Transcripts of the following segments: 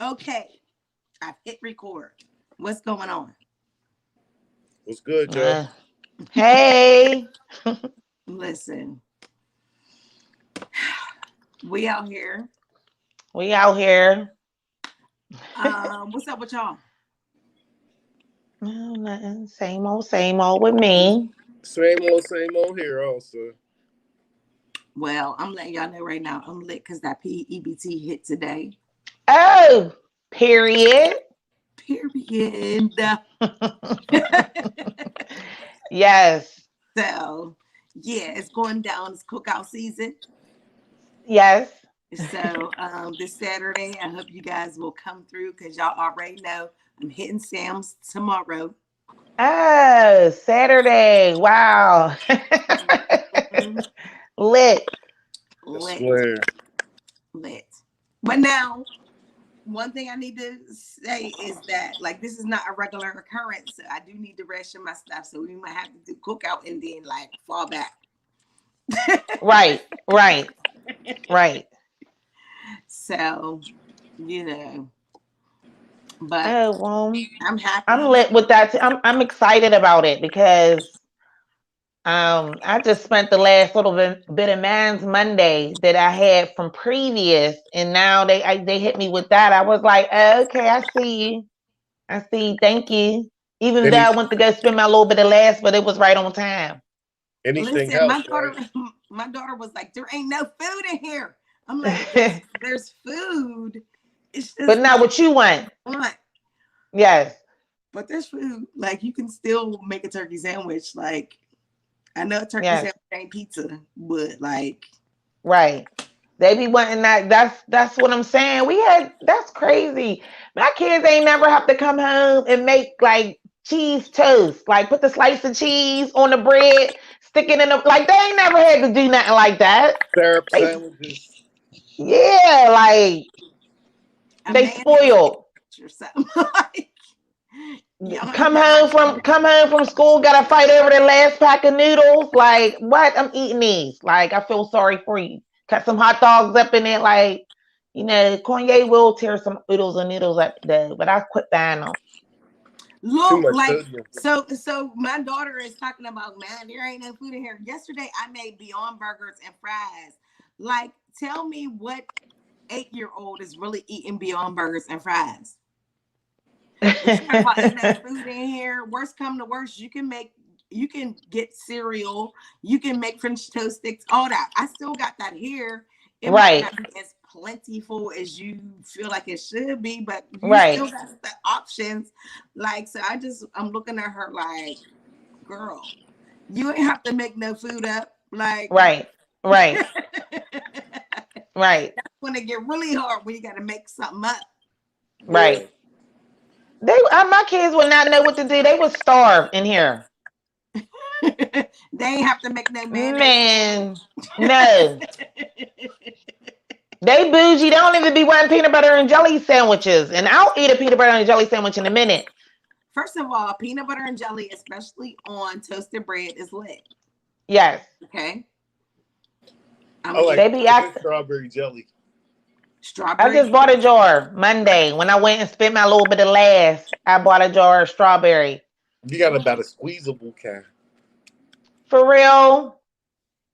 Okay, I've hit record. What's going on? What's good, Joe? Uh, hey, Listen, we out here. we out here. What's up with y'all? Oh, nothing. Same old with me. Same old here also. Well, I'm letting y'all know right now. I'm lit because that PEBT hit today. Oh, period. Period. Yes, So, yeah, it's going down. It's cookout season. yes. So, this Saturday, I hope you guys will come through because y'all already know I'm hitting Sam's tomorrow. Oh, Saturday. Wow. Mhm. Lit. I Lit, swear. lit. But now, one thing I need to say is that like this is not a regular occurrence. So I do need to ration my stuff. So we might have to do cookout and then like fall back. Right, right, right. So, you know, but Oh, well, I'm I'm happy. lit with that. I'm excited about it because I just spent the last little bit of man's Monday that I had from previous, and now they hit me with that. I was like, oh, okay, I see you. I see. Thank you. Even though Any I went to go spend my little bit of last, but it was right on time. anything Listen, else, right? my daughter was like, there ain't no food in here. I'm like, there's food. It's But just not like what you want. what? Yes, But there's food. Like you can still make a turkey sandwich. Like I know a turkey yes, sandwich ain't pizza, but like right. They be wanting that. That's what I'm saying. We had that's crazy. My kids ain't never have to come home and make like cheese toast. Like put the slice of cheese on the bread, stick it in the like they ain't never had to do nothing like that. Syrup They sandwiches. yeah, like a they mayonnaise spoiled. or something. Like y'all ain't Come never. home from school, gotta fight over the last pack of noodles. Like what? I'm eating these. Like I feel sorry for you. Cut some hot dogs up in it. Like Kanye will tear some noodles up though, but I quit buying them. Too Look, much like sodium. so my daughter is talking about man, there ain't no food in here. Yesterday I made Beyond Burgers and fries. Like, tell me what 8-year-old is really eating Beyond Burgers and fries. And she talking about ain't no food in here. Worst come to worst, you can get cereal, you can make French toast sticks, all that. I still got that here. It might Right, not be as plentiful as you feel like it should be, but you still right, got the options. Like, so I'm looking at her like, girl, you ain't have to make no food up. Like, right, right, that's right, when it get really hard when you got to make something up. Yeah. right. My kids would not know what to do. They would starve in here. They ain't have to make no mayonnaise sandwich. Man, no. They bougie. They don't even be wanting peanut butter and jelly sandwiches. And I'll eat a peanut butter and jelly sandwich in a minute. First of all, peanut butter and jelly, especially on toasted bread, is lit. Yes. Okay, I'm I gonna like give They you be a good act. strawberry jelly. I strawberry. just bought a jar Monday when I went and spent my little bit of last. I bought a jar of strawberry. You got about a squeezable kind. For real.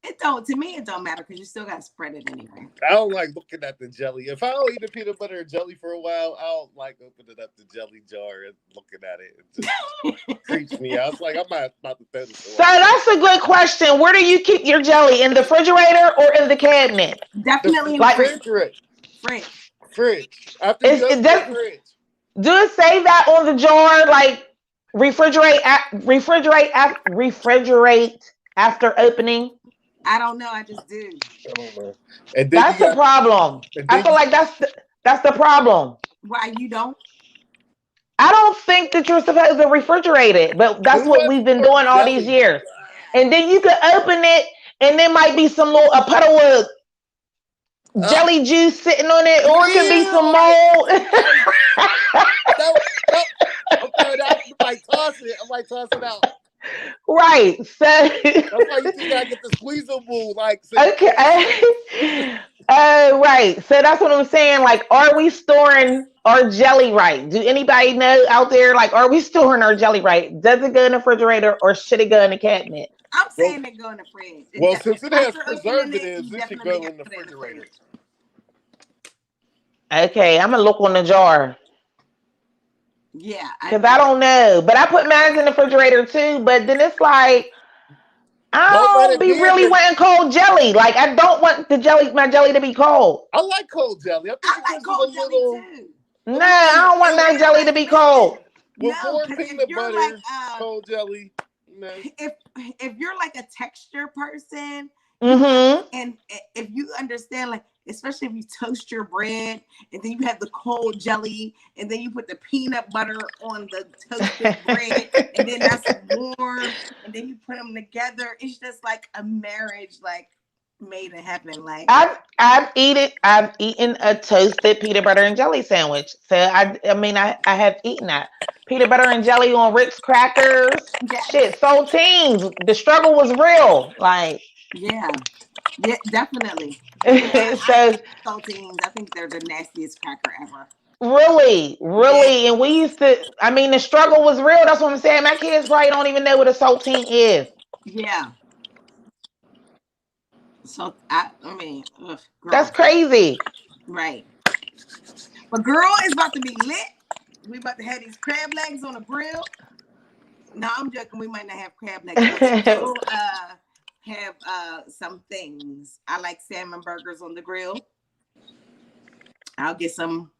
It don't to me. It don't matter because you still got to spread it anyway. I don't like looking at the jelly. If I don't eat a peanut butter and jelly for a while, I don't like opening up the jelly jar and looking at it. It just creeps me out. It's like I'm not about to throw this So away. that's a good question. Where do you keep your jelly? In the refrigerator or in the cabinet? The Definitely in the Like, fridge. refrigerator, Fridge. fridge. After you is open it the does fridge, do it say that on the jar? Like refrigerate after opening? I don't know. I just do. I don't know. And then you That's the got, problem. and I then feel you, like that's the problem. Why you don't? I don't think that you're supposed to refrigerate it, but that's who what has we've been more doing all these jelly? years. And then you could open it, and there might be some little a puddle of Uh, jelly juice sitting on it, or it could be ew! some mold. Hey, no, no. I'm throwing it out. I might toss it. I might toss it out. Right. So That's why you just gotta get the squeezable, like so you can. okay. Right. So that's what I'm saying. Like, are we storing? or jelly right? Do anybody know out there? Like, are we storing our jelly right? Does it go in the refrigerator or should it go in the cabinet? I'm Well, saying they go in the fridge. well, since it has After opening it, preservatives, you it should definitely go got in to the put it in the refrigerator. fridge. Okay, I'm gonna look on the jar Yeah, because I don't know. But I put mine in the refrigerator too. But then it's like Don't I let don't it be be in really there. wanting cold jelly. Like I don't want my jelly to be cold. I like cold jelly. I think I it like gives it cold jelly too. No, a little, I don't want with, If my you're jelly like, to be listen, cold. with no, more because peanut butter, cold jelly. No. if you're like a texture person, you want, Mm-hmm. and if you understand, like especially if you toast your bread and then you have the cold jelly and then you put the peanut butter on the toasted bread and then that's warm and then you put them together, it's just like a marriage, like made in heaven. Like I've eaten a toasted peanut butter and jelly sandwich. So I have eaten that. Peanut butter and jelly on Ritz crackers. yes, Shit, saltines. The struggle was real. Like yeah, yeah, definitely. Yeah, I so hate saltines. I think they're the nastiest cracker ever. really, Yeah, really, and we used to. I mean, the struggle was real. That's what I'm saying. My kids probably don't even know what a saltine is. yeah. So I mean, ugh, That's girl, crazy. right? But girl, it's about to be lit. We about to have these crab legs on the grill. No, I'm joking. We might not have crab legs, but we will have some things. I like salmon burgers on the grill. I'll get some,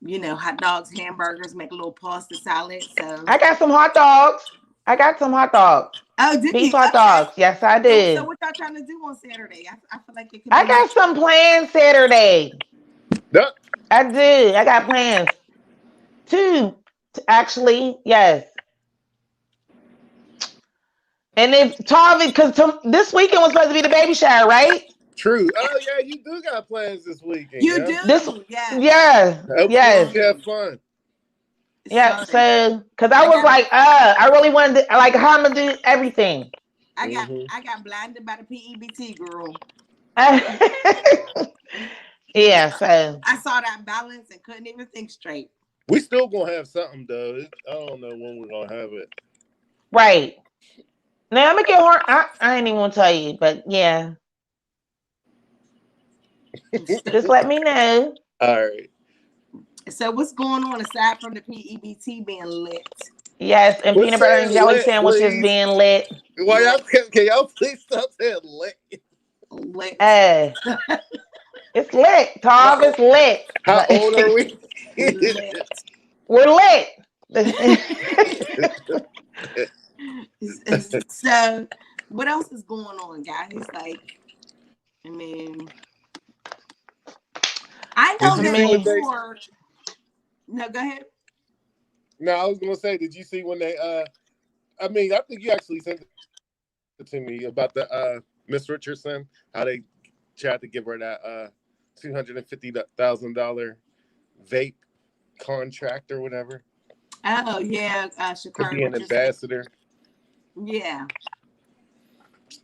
hot dogs, hamburgers, make a little pasta salad. So, I got some hot dogs. I got some hot dogs. oh, did Beef you? hot Okay. dogs. Yes, I So did. what y'all trying to do on Saturday? I feel like it could I be lit. got some plans Saturday. Duh. I do. I got plans. Two, actually, yes. And if Tavi, because this weekend was supposed to be the baby shower, right? True. Oh yeah, you do got plans this weekend, You yeah. This, do, yes. yes, Hopefully yes, you have fun. yeah. So So, because I I was got like, I really wanted to, like, how I'm gonna do everything. I got Hmm. I got blinded by the PEBT girl. Yeah. So, I saw that balance and couldn't even think straight. We still gonna have something though. I don't know when we're gonna have it. right now, I'm gonna get her. I ain't even gonna tell you, but yeah, just let me know. All right. So what's going on aside from the PEBT being lit? Yes, and Quit peanut butter saying and jelly lit, sandwiches please. being lit. Why Lit, y'all can y'all please stop saying lit? lit, Uh, it's lit, Tom. How It's lit. how old are we? lit. We're lit. So what else is going on, guys? Like, I mean, I Did know I you there's see when mean, they? more. No, go ahead. No, I was gonna say, did you see when they? I mean, I think you actually sent it to me about the Miss Richardson, how they tried to give her that $250,000 vape contract or whatever Oh yeah, to Shakari be an Richardson. ambassador. Yeah,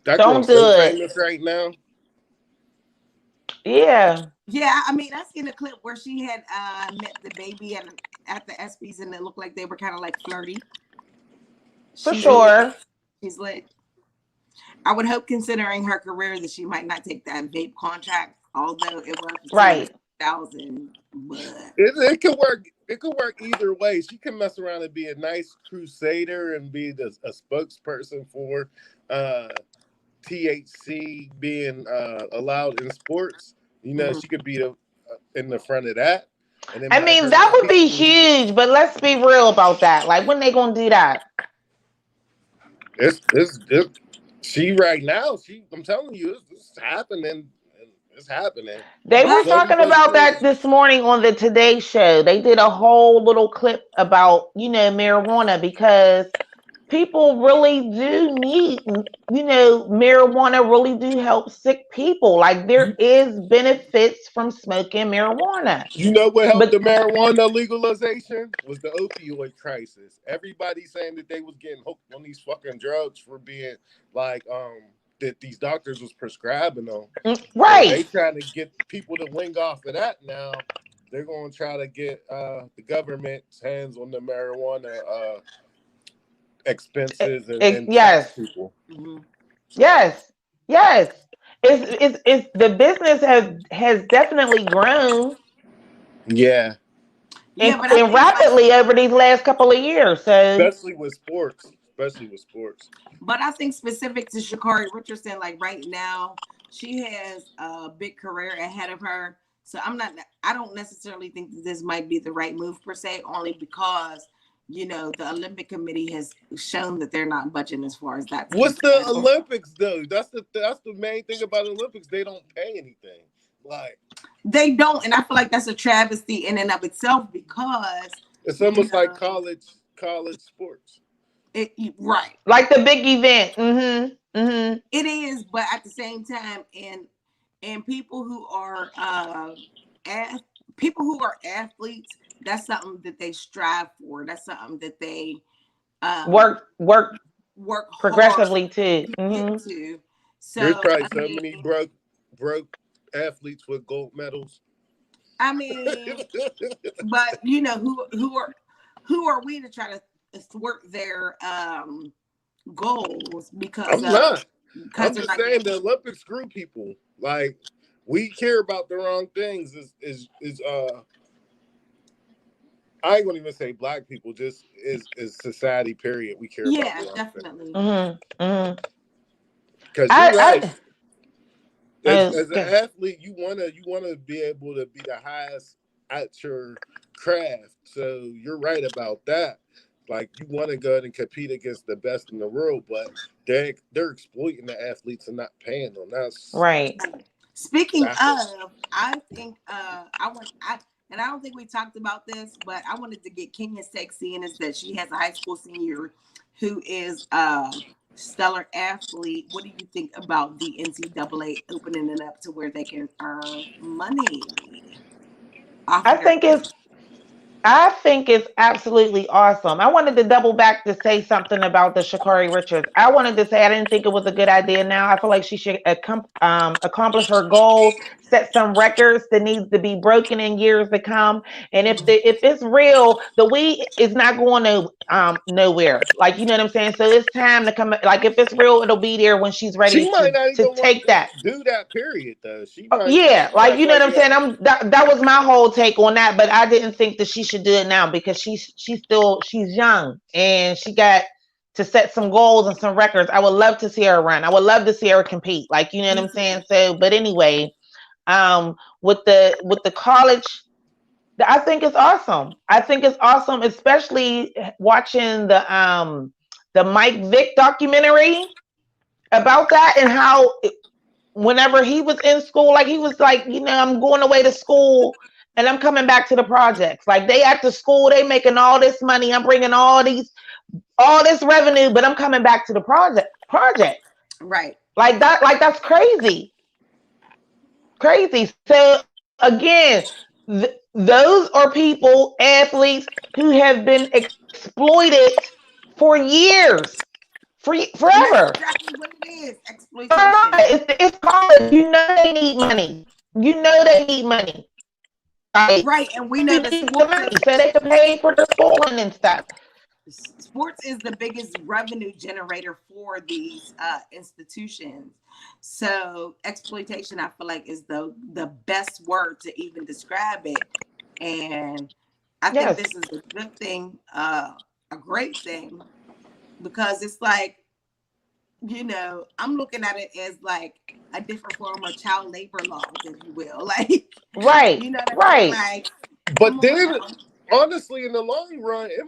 That don't girl's do so it. famous right now. Yeah, yeah. I mean, I seen a clip where she had met the baby at the ESPYS, and it looked like they were kind of like flirty. for She's lit. Really? sure. She's lit. I would hope, considering her career, that she might not take that vape contract, although it was for 200 Right. thousand. But It could work. It could work either way. She can mess around and be a nice crusader and be a spokesperson for uh, THC being allowed in sports. You know, mhm. she could be in the front of that, and it I might mean, hurt that the would be business. huge, but let's be real about that. Like, when they gonna do that? It's she right now. I'm telling you, it's happening. It's happening They were slowly talking but about surely. that this morning on the Today Show. They did a whole little clip about, marijuana because people really do need, marijuana really do help sick people. Like there You is benefits from smoking marijuana. You know what helped the But marijuana legalization was the opioid crisis. Everybody saying that they was getting hooked on these fucking drugs for being like that these doctors was prescribing them. So they right. trying to get people to wing off of that now. they're going to try to get the government's hands on the marijuana expenses and tax Yes, people. Mhm. yes, yes. It's the business has definitely grown Yeah, Yeah, but I and think like, rapidly over these last couple of years. So especially with sports. Especially with sports. but I think specific to Shakari Richardson, like right now, she has a big career ahead of her. So I don't necessarily think that this might be the right move per se, only because, the Olympic Committee has shown that they're not budging as far as that's What's the concerned. Olympics though? That's the main thing about the Olympics. They don't pay anything. Like They don't, and I feel like that's a travesty in and of itself because, it's you almost like know, college sports. right. like the big event. Mm-hmm. Mm-hmm. It is, but at the same time, and people who are people who are athletes, that's something that they strive for. That's something that they um Work work hard progressively too. to get Mm-hmm. to. There's So probably I so mean, many broke athletes with gold medals. I mean, but who are we to try to thwart their goals because I'm not. I'm they're just not saying getting. the Olympics screw people. Like we care about the wrong things. Is I ain't gonna even say black people. Just is society. Period. We care about the Yeah, wrong things. definitely. Mm-hmm. Mm-hmm. Because you're right. I As an okay. athlete, you wanna be able to be the highest at your craft. So you're right about that. Like you want to go ahead and compete against the best in the world, but they're exploiting the athletes and not paying them. Right. Speaking Backwards. of, I think I don't think we talked about this, but I wanted to get Kenya sexy in is that she has a high school senior who is a stellar athlete. What do you think about the NCAA opening it up to where they can earn money off I of their think it's I think it's absolutely awesome. I wanted to double back to say something about the Shakari Richards. I wanted to say I didn't think it was a good idea now. I feel like she should accomplish her goals, set some records that needs to be broken in years to come. And if it's real, the weed is not going to nowhere. Like you know what I'm saying. So it's time to come. Like if it's real, it'll be there when she's She ready might not to even want take to that. do that. Period. Though she Yeah, like might you know what like I'm saying. That was my whole take on that, but I didn't think that she should do it now because she's young and she got to set some goals and some records. I would love to see her run. I would love to see her compete. Like you know what Me I'm saying. too. So, but anyway, with the college, I think it's awesome. I think it's awesome, especially watching the Mike Vick documentary about that and how whenever he was in school, like he was like, I'm going away to school and I'm coming back to the projects. Like they at the school, they making all this money. I'm bringing all this revenue, but I'm coming back to the project. Right. Like that, like that's crazy. Crazy. So again, those are people, athletes who have been exploited for years, And that's forever. exactly what it is, exploitation. It's college. You know they need money. You know they need money. Like Right. And we know who that needs the money so they can pay for the schooling and stuff. sports is the biggest revenue generator for these institutions. So exploitation, I feel like, is the best word to even describe it. And I think Yes. this is a good thing, a great thing, because it's like, I'm looking at it as like a different form of child labor laws, if you will. Like, Right. you know what I mean? Right. Like, come But on then, now. honestly, in the long run, it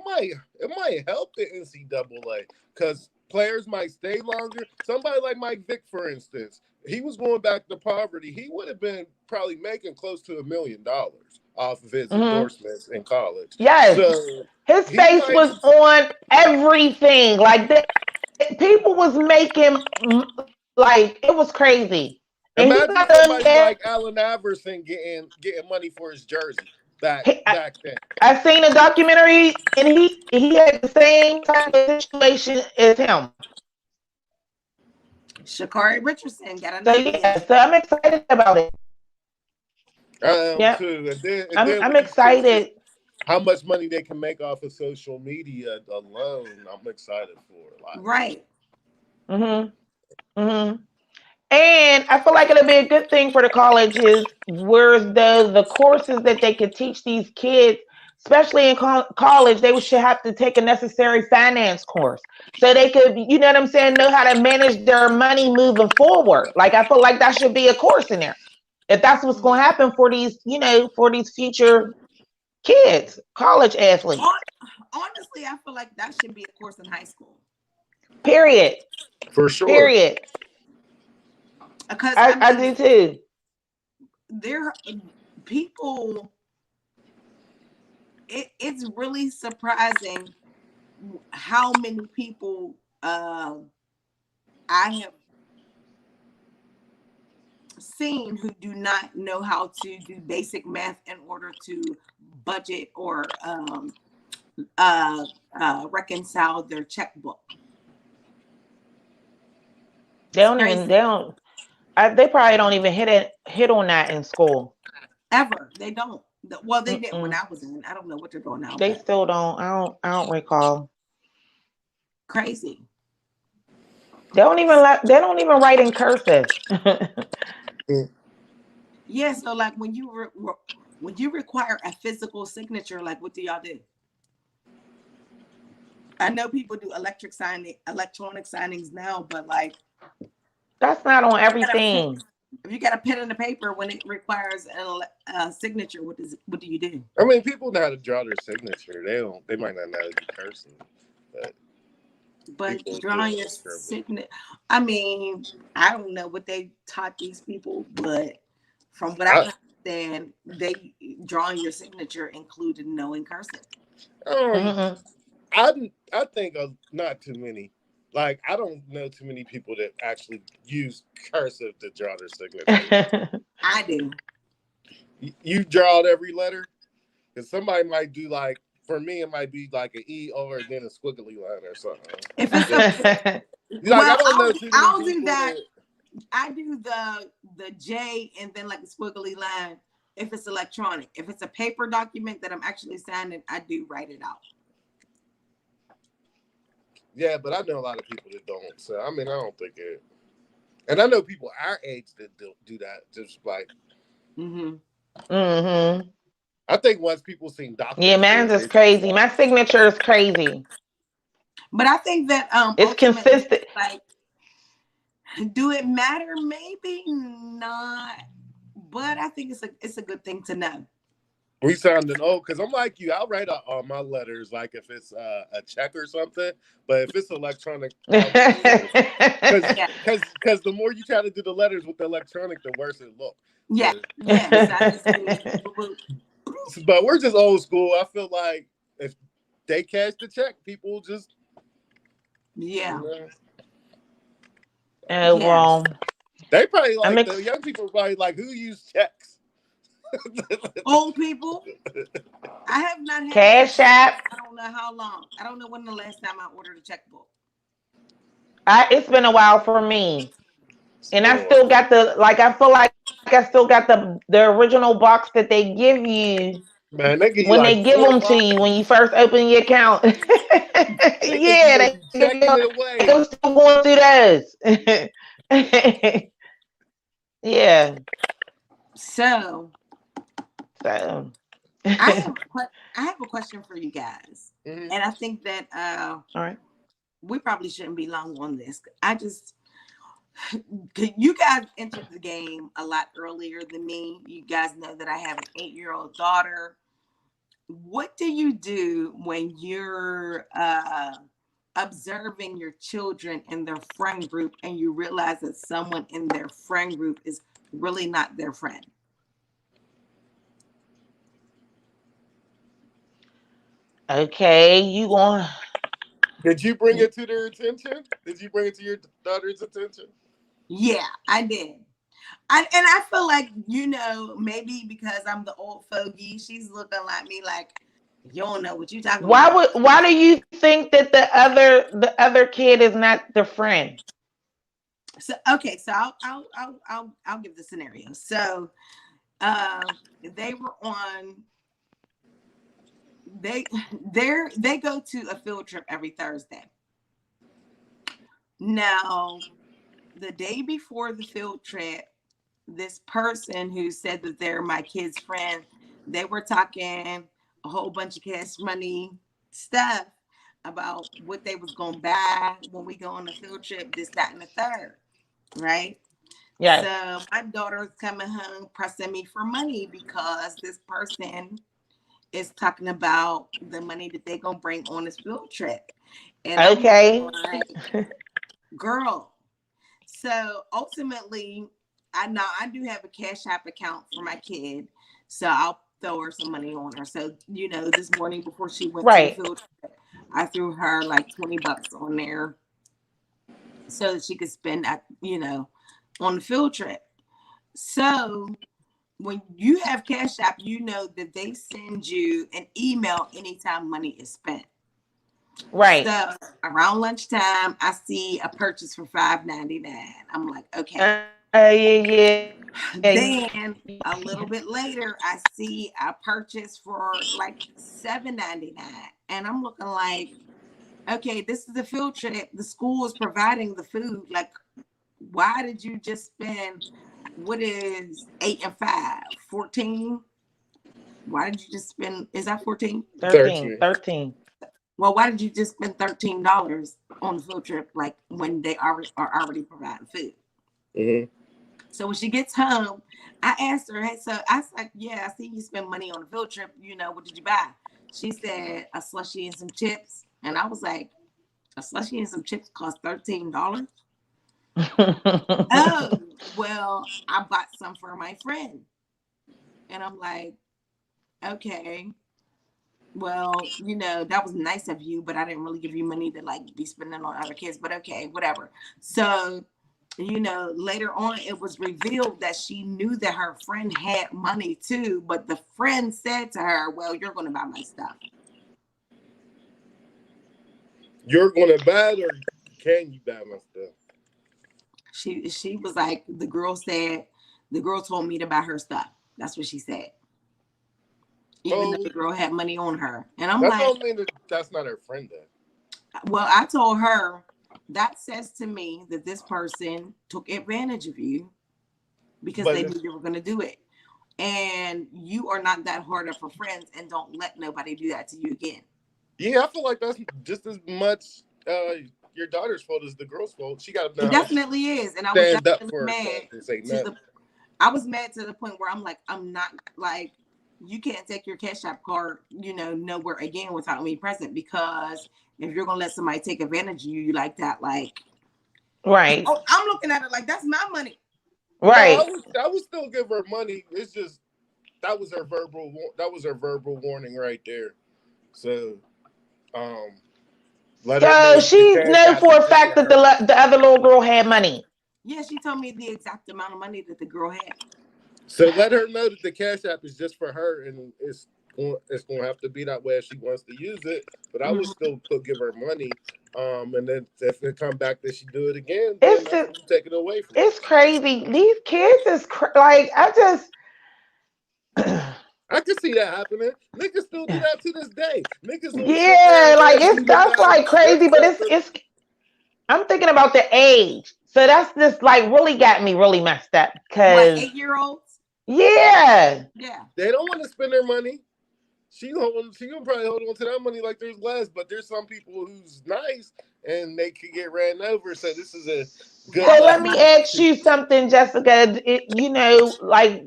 might help the NCAA because players might stay longer. Somebody like Mike Vick, for instance, he was going back to poverty. He would have been probably making close to $1 million off of his Hmm. endorsements in college. Yes. So His he face might. was on everything. Like people was making like it was crazy. And he Imagine got them somebody there. like Allen Iverson getting money for his jersey back He, I, back then. I seen a documentary and he had the same type of situation as him. Shakari Richardson got So an yeah, idea. so I'm excited about it. I am Yep. too. And then I'm when you see just excited. how much money they can make off of social media alone, I'm excited for it. Like, Right. Mm-hmm. Mm-hmm. And I feel like it'll be a good thing for the colleges, whereas the courses that they could teach these kids, especially in college, they should have to take a necessary finance course so they could, you know what I'm saying, know how to manage their money moving forward. Like I feel like that should be a course in there. If that's what's going to Mhm. happen for these, for these future kids, college athletes. Honestly, I feel like that should be a course in high school. Period. for sure. Period. Because I do too. there people. It's really surprising how many people I have seen who do not know how to do basic math in order to budget or uh, reconcile their checkbook. They It's don't even. They crazy. don't. They probably don't even hit on that in school. Ever they don't. Well, they didn't when Mm-mm. I was in. I don't know what they're doing now, They but still don't. I don't recall. crazy. They don't even write in cursive. Yeah. So like when you require a physical signature, like what do y'all do? I know people do electronic signings now, but like That's not on got a pen, everything. if you got a pen and a paper when it requires a signature, what do you do? I mean, people know how to draw their signature. They don't. They might not know how to do cursive, but But people do drawing know your to scribble. signature, I mean, I don't know what they taught these people, but from what I I, understand, they drawing your signature included knowing cursive. um, Mm-mm. I think of not too many. Like, I don't know too many people that actually use cursive to draw their signature. I do. You draw out every letter, because somebody might do like. For me, it might be like an E or then a squiggly line or something. If it's But like, I well, don't know too many I'll do people that. that. I do the J and then like a squiggly line if it's electronic. If it's a paper document that I'm actually signing, I do write it out. Yeah, but I know a lot of people that don't. So I mean, I don't think it. And I know people our age that do that. Just like Mm-hmm. Mm-hmm. I think once people seen Yeah, doctors do mine's it, is they just crazy. like, My signature is crazy. But I think that It's ultimately, consistent. like, do it matter? Maybe not. But I think it's a good thing to know. we sounding old because I'm like you. I'll write out all my letters like if it's a check or something. But if it's electronic, I'll do it Yeah, because the more you try to do the letters with the electronic, the worse it look. yeah, But yes. I just do. but we're just old school. I feel like if they cash the check, people just you Yeah, know. Oh yes. well, They probably I'm like the young people probably like who use checks. Old people. I have not had a Cash checkbook. App. I don't know how long. I don't know when the last time I ordered a checkbook. It's been a while for me, It's and been I a while. still got the like. I feel like I still got the original box that they give you Man, they give when you they like give four them to you when you boxes. first open your account. They think Yeah, you're they gonna be give you. checking it Like I'm away. still going through those. Yeah. So So. I have I have a question for you guys, Hmm. and I think that All right. we probably shouldn't be long on this. I just you guys entered the game a lot earlier than me. You guys know that I have an 8-year-old daughter. What do you do when you're observing your children in their friend group and you realize that someone in their friend group is really not their friend? Okay, you going? Did you bring it to their attention? Did you bring it to your daughter's attention? Yeah, I did. And I feel like, maybe because I'm the old fogey, she's looking like me like, you don't know what you talking about. Why do you think that the other kid is not their friend? So okay, so I'll give the scenario. So Uh, they were on they go to a field trip every Thursday. Now, the day before the field trip, this person who said that they're my kid's friend, they were talking a whole bunch of cash money stuff about what they was gonna buy when we go on the field trip, this, that, and the third, right? Yes. So my daughter's coming home pressing me for money because this person is talking about the money that they're gonna bring on this field trip. And I'm Okay. like, girl. So ultimately, I know I do have a Cash App account for my kid. So I'll throw her some money on her. So, this morning before she went to the Right. field trip, I threw her like $20 on there so that she could spend that, on the field trip. So when you have Cash App, you know that they send you an email anytime money is spent. Right. So around lunchtime, I see a purchase for $5.99. I'm like, okay. Yeah. Then a little bit later, I see a purchase for like $7.99, and I'm looking like, okay, this is a field trip. The school is providing the food. Like, why did you just spend what is 8 and 5, 14? Why did you just spend? Is that 14? 13. 13. 13. Well, why did you just spend $13 on the field trip? Like when they are already providing food. Mm-hmm. So when she gets home, I asked her, hey, so I was like, yeah, I see you spend money on a field trip. What did you buy? She said a slushie and some chips. And I was like, a slushie and some chips cost $13. Oh, well, I bought some for my friend. And I'm like, okay, well, that was nice of you, but I didn't really give you money to like be spending on other kids. But okay, whatever. So later on, it was revealed that she knew that her friend had money too, but the friend said to her, well, you're going to buy my stuff. You're gonna buy it, or can you buy my stuff? She was like, the girl told me to buy her stuff. That's what she said, even though Oh, the girl had money on her. And I'm that like, don't mean that that's not her friend then. well, I told her, that says to me that this person took advantage of you because But they knew you were going to do it. And you are not that hard up for friends, and don't let nobody do that to you again. yeah, I feel like that's just as much your daughter's fault as the girl's fault. She got to It know how to definitely is. And I was stand up definitely for herself mad and say to nothing. the I was mad to the point where I'm like, I'm not like, you can't take your Cash App card, nowhere again without me present, because if you're gonna let somebody take advantage of you like that, like, Right. oh, I'm looking at it like that's my money. No, Right. I would still give her money. It's just that was her verbal warning right there. So um, let her know So that the she cash know app for is a just fact for that her. the other little girl had money. Yeah, she told me the exact amount of money that the girl had. So let her know that the cash app is just for her, and it's going to have to be that way if she wants to use it. But I would Mhm. still put give her money. And then if it come back that she do it again, then It's that's just, when you take it away from her. it's crazy. These kids is like, I just I can see that happening. Niggas still do that to this day. Niggas will sit there yeah, and like ask it's you to that's buy like their crazy, but stuff. it's I'm thinking about the age. So that's just like really got me really messed up What, because 8-year-olds? yeah. Yeah. They don't want to spend their money. She gonna probably hold on to that money like there's less, but there's some people who's nice and they could get ran over. So this is a good So That's let lesson me my for ask people. you something, Jessica. Like,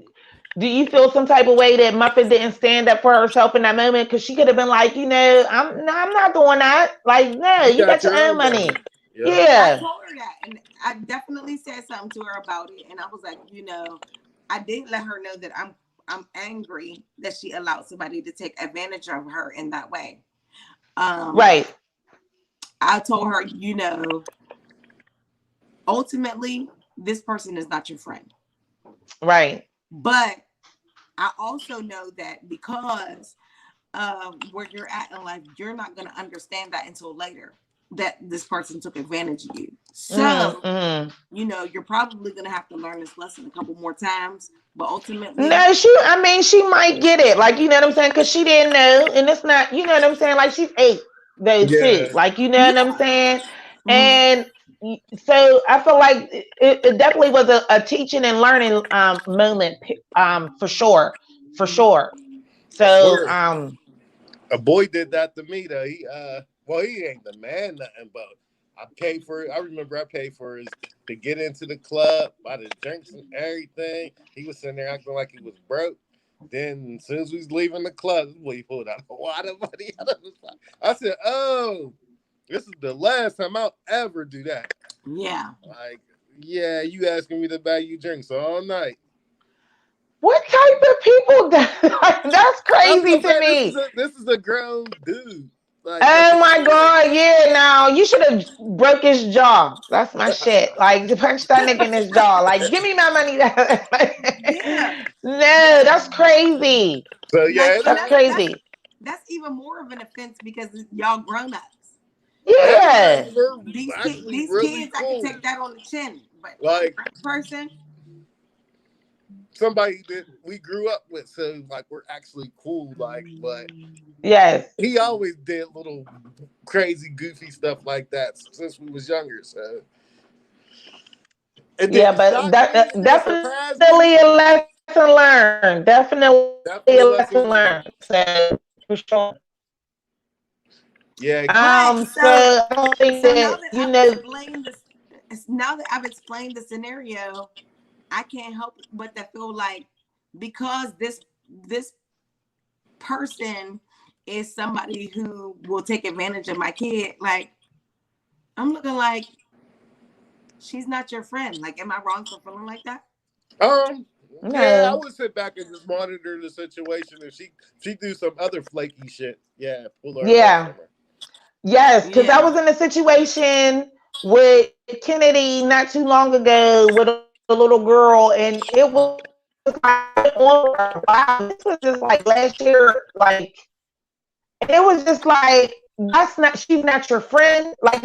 do you feel some type of way that Muffet didn't stand up for herself in that moment? Because she could have been like, I'm not doing that. Like, no, You you got got your your own own money. money. Yeah. I Yeah, told her that, and I definitely said something to her about it. And I was like, I did let her know that I'm angry that she allowed somebody to take advantage of her in that way. Um, right, I told her, ultimately, this person is not your friend. right, But I also know that because where you're at in life, you're not going to understand that until later. that this person took advantage of you. So, Mm-hmm. you're probably going to have to learn this lesson a couple more times, but ultimately, No, I mean, she might get it. Like, you know what I'm saying? Because she didn't know. And it's not, you know what I'm saying? Like, she's 8, though, too. Yeah. Like, you know what I'm yeah. saying? Mhm. And so I feel like it definitely was a teaching and learning moment, for sure. For sure. I So, swear. A boy did that to me though. He ain't the man nothing, but I remember I paid for his to get into the club, buy the drinks and everything. He was sitting there acting like he was broke. Then as soon as we was leaving the club, this boy pulled out a lot of money out of his pocket. I said, "Oh, this is the last time I'll ever do that." Yeah. Like, yeah, you asking me to buy you drinks all night. what type of people that's I was crazy gonna to say me. this is a grown dude. Like this Oh is my like God, yeah, now you should have broke his jaw. That's my shit. Like to punch that nigga in his jaw. Like, give me my money. Yeah. No, Yeah. that's crazy. so Like, yeah, and That's crazy. that's even more of an offense because y'all grown ups. Like Yeah. we're actually these really kids, I can cool. take that on the chin, but a Like grown person, somebody that we grew up with, so like we're actually cool. Like, but Yes. he always did little crazy, goofy stuff like that since we was younger. So it Yeah, didn't but shock me. It didn't surprise definitely me. a lesson learned. Definitely a lesson learned. Definitely a lesson So learned. for sure. Yeah, but So I don't think so that, now that I've explained this, now that I've explained the scenario, I can't help but to feel like because this person is somebody who will take advantage of my kid, like I'm looking like she's not your friend. Like, am I wrong for feeling like that? um, yeah, I no. would sit back and just monitor the situation. If she do some other flaky shit, yeah, pull her away Yeah. from her. Yes, because I Yeah. was in a situation with Kennedy not too long ago with a little girl, and it was like, wow, this was just like last year, like, and it was just like, she's not your friend. Like,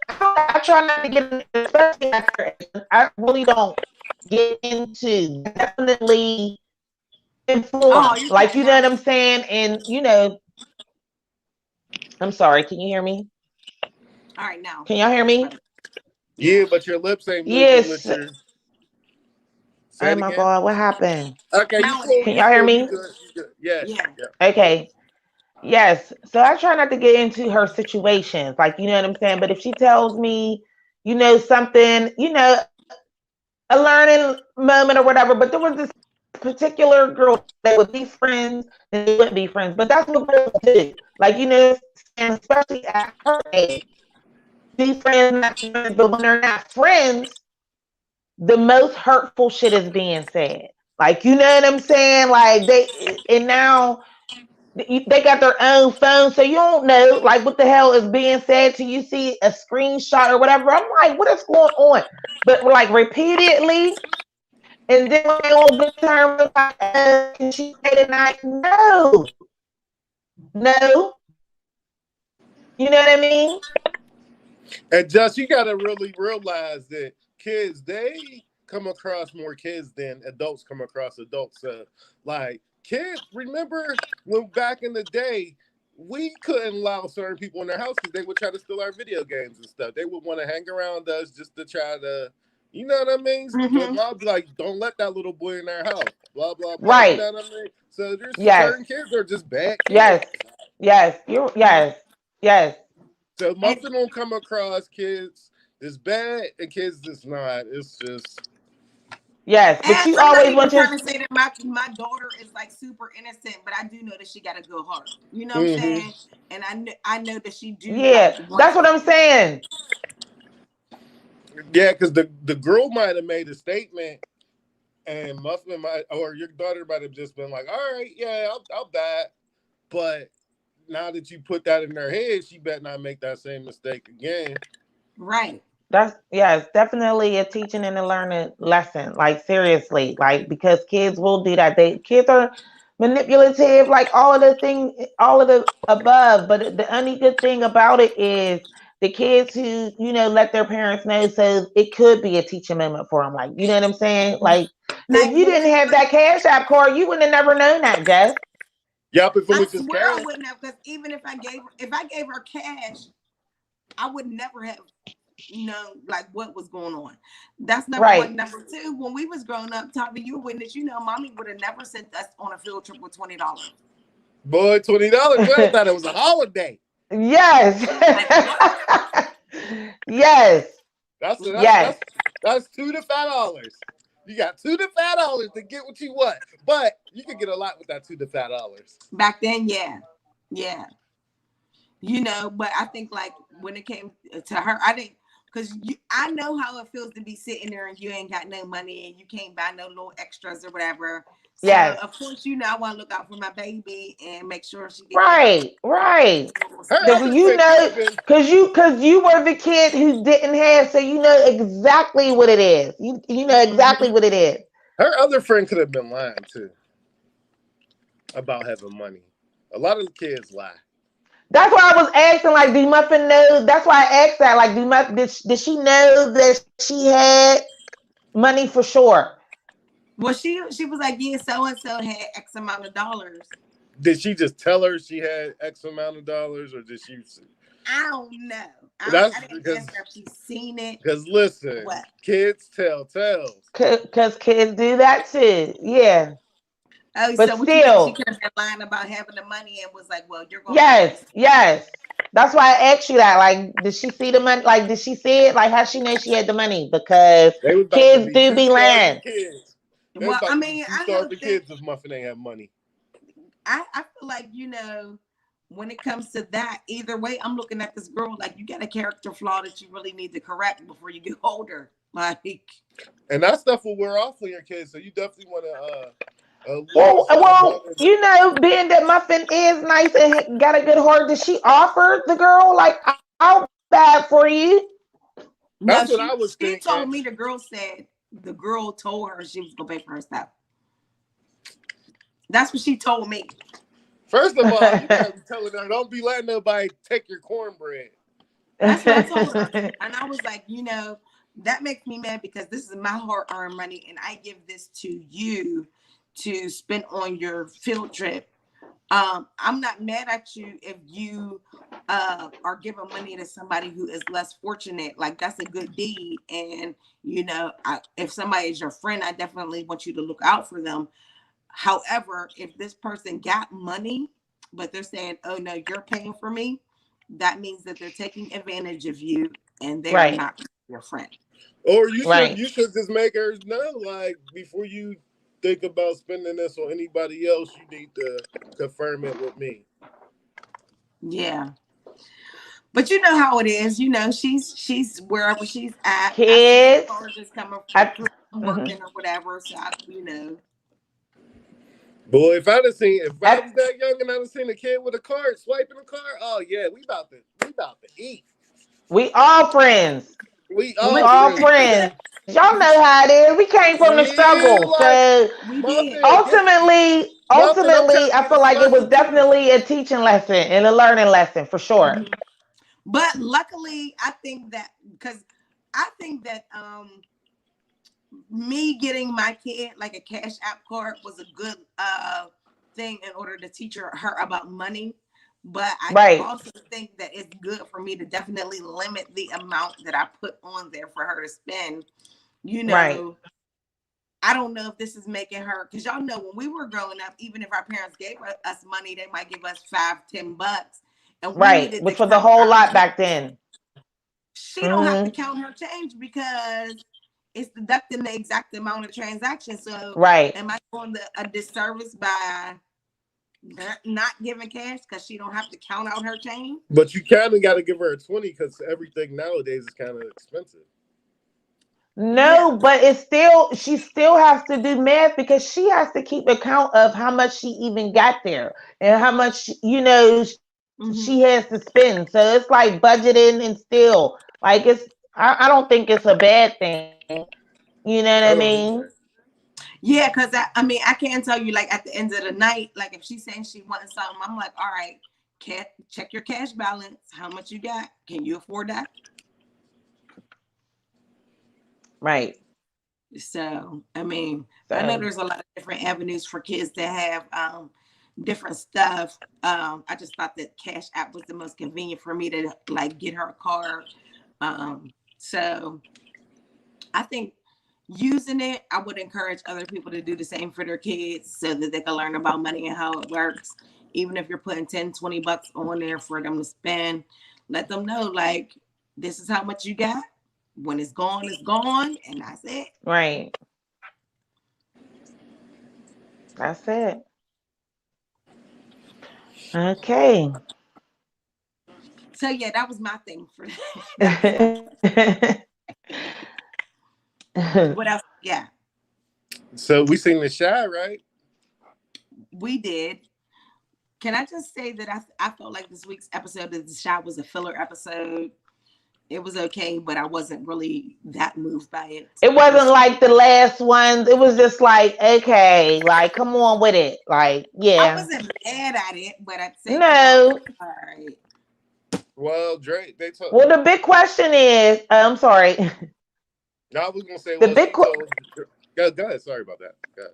I try not to get in, especially at her age. I really don't get into definitely Oh, influence. you're Like, you cutting know what out. I'm saying? And, I'm sorry, can you hear me? All right, now. Can y'all hear That's me? better. Yeah. Yeah, but your lips ain't moving with Yes. your. Say Oh it my again. God, what happened? Okay, you Now it cool. Can You is. y'all hear cool. You me? good. You good. Yeah. Yeah. Yeah. Okay. Yes. So I try not to get into her situations. Like, you know what I'm saying? But if she tells me, something, a learning moment or whatever, but there was this particular girl that would be friends and they wouldn't be friends. But that's what girls do. Like, and especially at her age, be friends, not be friends. But when they're not friends, the most hurtful shit is being said. Like, you know what I'm saying? Like, and now they got their own phone, so you don't know like what the hell is being said till you see a screenshot or whatever. I'm like, what is going on? But like repeatedly, and then when they on good terms, it's like, can she stay tonight? No, no. You know what I mean? And just you gotta really realize that kids they come across more kids than adults come across adults. Like kids, remember when back in the day we couldn't allow certain people in their house because they would try to steal our video games and stuff. They would want to hang around us just to try to, you know what I mean? So Mm-hmm. mom be like, "Don't let that little boy in our house." Blah blah blah. You Right. know what I mean? So there's Yes. certain kids that are just bad kids. Yes. Yes. You. Yes. Yes. So And most of them come across kids that's bad and kids that's not. It's just Yes. But and you I'm not always even want your. trying to say that my daughter is like super innocent, but I do know that she got a good heart. You know what I'm mm-hmm. saying? And I know that she do like Yeah. want. That's what I'm saying. Yeah, because the girl might have made a statement and Muffin might or your daughter might have just been like, all right, yeah, I'll die. But now that you put that in her head, she better not make that same mistake again. Right. That's yes, definitely a teaching and a learning lesson. Like seriously, like because kids will do that. Kids are manipulative, like all of the above. But the only good thing about it is the kids who, let their parents know, so it could be a teaching moment for them. Like, you know what I'm saying? Like, if Like you when didn't we, have that Cash App card, you wouldn't have never known that, Jess. Yup, if it I was just swear I cash. wouldn't have, because even if I gave her cash, I would never have known like what was going on. That's number one. Right. Number two, when we was growing up, Tommy, you a witness, mommy would have never sent us on a field trip with $20. Boy, $20. I thought it was a holiday. Yes. Like what? Yes. That's that's Yes. that's that's $2 to $5. You got $2 to $5 to get what you want, but you can get a lot with that $2 to $5. Back then, yeah. Yeah. But I think like when it came to her, I didn't, because I know how it feels to be sitting there and you ain't got no money and you can't buy no little extras or whatever. So Yes. of course, I want to look out for my baby and make sure she get everything. Right. Right. Her Because other friend could have been. you were the kid who didn't have, so you know exactly what it is. You know exactly Mhm. what it is. Her other friend could have been lying too about having money. A lot of the kids lie. That's why I was asking, like, do Muffin know? That's why I asked that. Like, did she know that she had money for sure? Well, she was like, yeah, so and so had X amount of dollars. Did she just tell her she had X amount of dollars, or did she? I don't know. That's I didn't because ask her if she's seen it. listen, What? kids tell tales. Because kids do that too. Yeah. Oh, But so what you think she still, could have been lying about having the money and was like, well, you're gonna pay yes, this. yes. That's why I asked you that. Like, did she see the money? Like, did she see it? Like, how she know she had the money? Because They was about to kids be do two be starving lying. kids. They was Well, I about to be mean, two I hope starving that kids if Muffin ain't have money. I feel like, when it comes to that, either way, I'm looking at this girl like you got a character flaw that you really need to correct before you get older. Like, And that stuff will wear off on your kids. So you definitely want to leave Well, yourself well. being that Muffin is nice and got a good heart, did she offer the girl like, I'll bad for you? no, That's what she I was she thinking. told me the girl told her she was gonna pay for her stuff. That's what she told me. First of all, you gotta be telling her, don't be letting nobody take your cornbread. That's what I told her. And I was like, that makes me mad because this is my hard-earned money and I give this to you to spend on your field trip. I'm not mad at you if you are giving money to somebody who is less fortunate. Like that's a good deed. And if somebody is your friend, I definitely want you to look out for them. However, if this person got money, but they're saying, oh no, you're paying for me, that means that they're taking advantage of you and they are Right, not your friend. Or you should right. you should just make her know, like, before you think about spending this on anybody else, you need to confirm it with me. Yeah. But you know how it is. She's wherever she's at. I see the Kids, charges coming I, through from mhm. working or whatever. So I. Boy, if I I, was that young and I'd have seen a kid with a card swiping a card, oh yeah, we about to eat. we all friends. We We But all all friends. friends. Y'all know how it is. We came from the Yeah, struggle. like So we did. Muffin, Muffin, I'm trying to I get a feel like it was special treatment. definitely a teaching lesson and a learning lesson for sure. Mhm. But luckily, I think that me getting my kid like a cash app card was a good thing in order to teach her about money. But I Right, also think that it's good for me to definitely limit the amount that I put on there for her to spend. You right, know, I don't know if this is making her, because y'all know when we were growing up, even if our parents gave us money, they might give us $5, $10, and we right. needed to Which was a count whole our lot change. back then. She don't have to Hmm. count her change because it's deducting the exact amount of transactions. So Right. am I doing a disservice by not giving cash because she don't have to count out her change? But you kind of got to give her a 20 because everything nowadays is kind of expensive. Yeah. No, but she still has to do math because she has to keep account of how much she even got there and how much, she has Hmm. to spend. So it's like budgeting and still like I don't think it's a bad thing. You know what I I mean? don't either. Yeah, because I mean, I can't tell you like at the end of the night, like if she's saying she wants something, I'm like, all right, check your cash balance. How much you got? Can you afford that? Right. So, I mean, I know So there's a lot of different avenues for kids that have different stuff. I just thought that Cash App was the most convenient for me to like get her a card. So I think using it, I would encourage other people to do the same for their kids so that they can learn about money and how it works. Even if you're putting 10, $20 on there for them to spend, let them know like this is how much you got. When it's gone, and that's it. right. That's it. Okay. So yeah, that was my thing for that was my what else? Yeah, So we seen the Shy, right? we did. Can I just say that I felt like this week's episode of The Shot was a filler episode. It was okay, but I wasn't really that moved by it. It wasn't like the last ones. It was just like, okay, like come on with it. Like, I yeah. wasn't mad at it, but at the same time, I was No. like, all right. Well, Drake, they told. Well, the big question is, I'm sorry. No, I was gonna say, The well, big she qu- told. Go ahead. Sorry about that. Go ahead.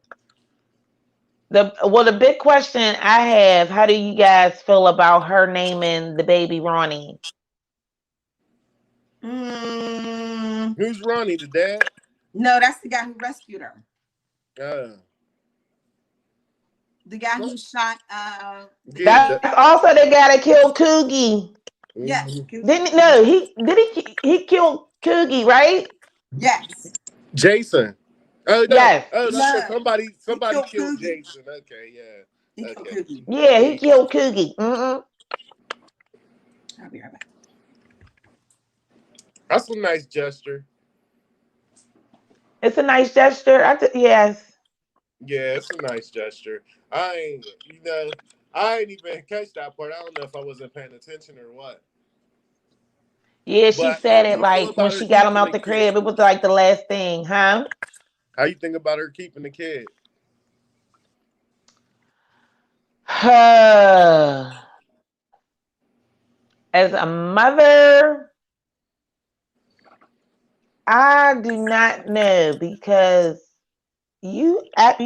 the big question I have, how do you guys feel about her naming the baby Ronnie? Mm, Who's Ronnie, the dad? no, that's the guy who rescued her. Uh, The guy no, who shot yeah. That's also the guy that killed Coogie. yes, Mhm. Didn't no, he killed Coogie, right? yes. Jason. Oh no. Yes. Oh, that's No, because somebody he somebody killed killed Coogie. Jason. Okay, He yeah. killed Okay. Coogie. Yeah, he Yeah. killed Coogie. Mm-mm. I'll be right back. That's a nice gesture. It's a nice gesture. Yes. Yeah, it's a nice gesture. I ain't even catch that part. I don't know if I wasn't paying attention or what. Yeah, she But how said do it you feel like when about her she got him keeping out the the kid? crib. It was like the last thing, huh? How you think about her keeping the kid? As a mother, I do not know because you have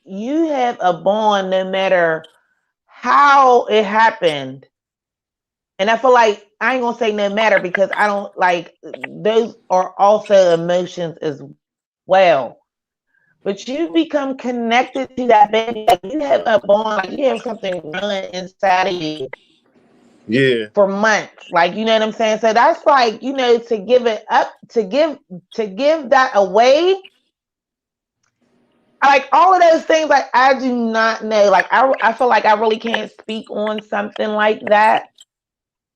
you have a bond no matter how it happened. And I feel like I ain't gonna say no matter because I don't like those are also emotions as well. But you become connected to that baby. Like you have a bond, like you have something growing inside of you Yeah. for months. Like you know what I'm saying? So that's like, to give it up, to give that away. Like all of those things, like I do not know. Like I feel like I really can't speak on something like that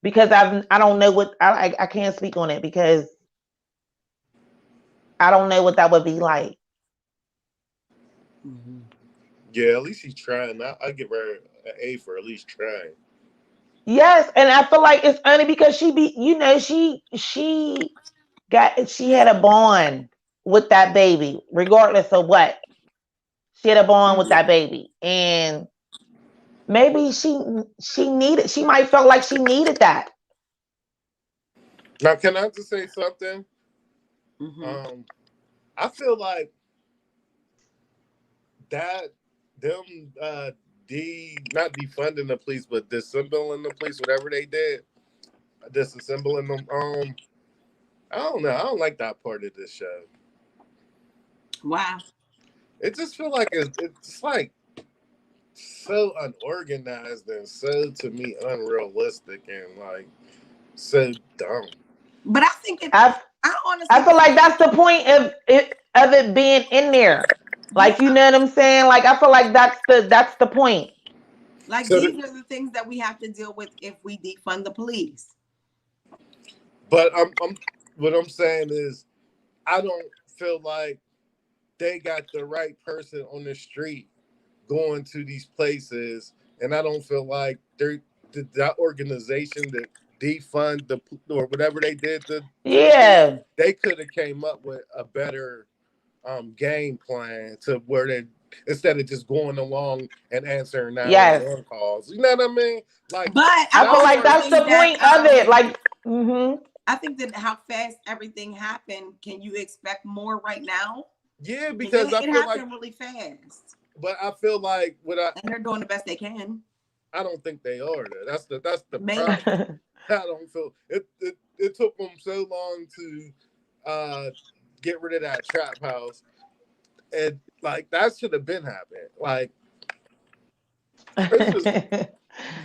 because I don't know what I can't speak on it because I don't know what that would be like. Mm-hmm. Yeah, at least he's trying. I give her an A for at least trying. Yes, and I feel like it's only because she had a bond with that baby, regardless of what. She had a bond with that baby, and maybe she might felt like she needed that. Now, can I just say something? Mm-hmm. Um, I feel like that them not defunding the police, but disassembling the police, whatever they did, disassembling them. I don't know. I don't like that part of this show. Wow. It just feel like it's like so unorganized and so to me unrealistic and like so dumb. But I think it. I I I honestly feel think like it. that's the point of it being in there. Yeah. Like you know what I'm saying? Like I feel like that's the point. Like So, these are the things that we have to deal with if we defund the police. but I'm what I'm saying is I don't feel like they got the right person on the street going to these places, and I don't feel like that organization that defund the or whatever they did to the police, Yeah. they could have came up with a better game plan to where they instead of just going along and answering Yes. 911 calls. You know what I mean? Like But I I feel that's like also where that's the think that point of it. Like, mm-hmm. I think that how fast everything happened, can you expect more right now? yeah, Because because I it feel like, happened really fast. but I feel like what And they're doing the best they can. I don't think they are. Though. That's the Maybe. problem. I don't feel it took them so long to get rid of that trap house, and like that should have been happening. Like it's just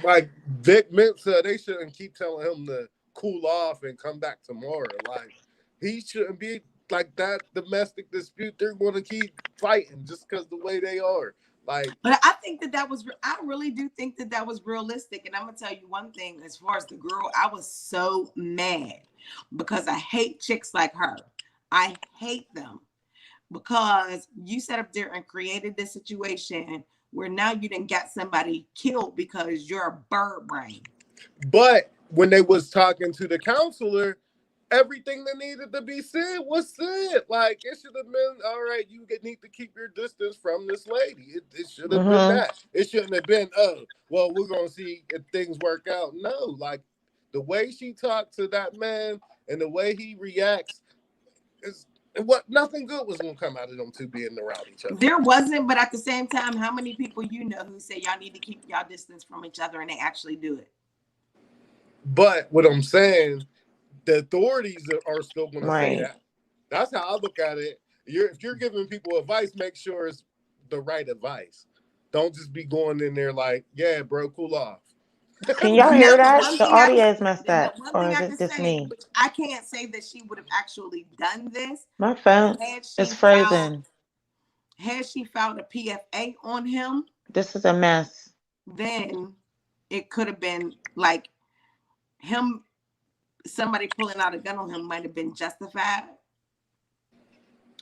like Vic Mensa, they shouldn't keep telling him to cool off and come back tomorrow. Like he shouldn't be like that. Domestic dispute, they're going to keep fighting just because the way they are. Like, But I think that I really do think that that was realistic. And I'm going to tell you one thing as far as the girl, I was so mad because I hate chicks like her. I hate them because you set up there and created this situation where now you didn't get somebody killed because you're a bird brain. but when they was talking to the counselor, everything that needed to be said was said. Like it should have been all right. Need to keep your distance from this lady. It should have been Mm-hmm. that. It shouldn't have been. Oh, well, we're gonna see if things work out. No, like the way she talked to that man and the way he reacts is what nothing good was gonna come out of them two being around each other. There wasn't, but at the same time, how many people you know who say y'all need to keep y'all distance from each other and they actually do it? But what I'm saying, the authorities are still gonna say Right. that. That's how I look at it. If you're giving people advice, make sure it's the right advice. Don't just be going in there like, yeah, bro, cool off. Can y'all Now, hear the that? one The thing I audio can, is messed the up. one Or thing is I it can just say, me? which I can't say that she would have actually done this, My phone had is she filed, frozen. had she filed a PFA on him, This is a mess. then it could have been like him. Somebody pulling out a gun on him might have been justified,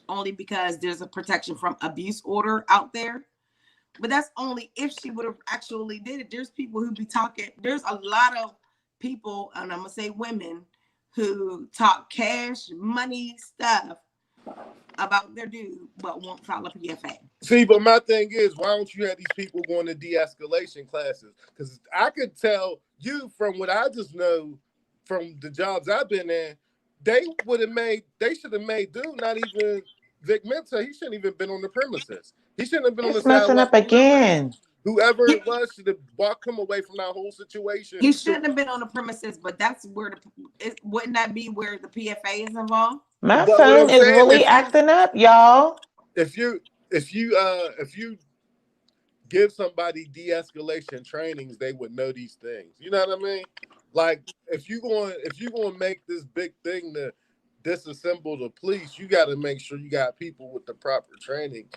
only because there's a protection from abuse order out there. But that's only if she would have actually did it. There's people who be talking. There's a lot of people, and I'm gonna say women, who talk cash, money, stuff about their dude, but won't file a PFA. See, but my thing is, why don't you have these people going to de-escalation classes? Because I could tell you from what I just know from the jobs I've been in, they should have made dude not even Vic Mensa. He shouldn't even been on the premises. He shouldn't have been on the It's messing sidewalk up or nothing. again. Whoever it was should have walked him away from that whole situation. He shouldn't have been on the premises, but that's where wouldn't that be where the PFA is involved? My But what I'm phone is saying, really acting up, y'all. if you if you give somebody de-escalation trainings, they would know these things. You know what I mean? Like if you going to make this big thing to disassemble the police, you got to make sure you got people with the proper training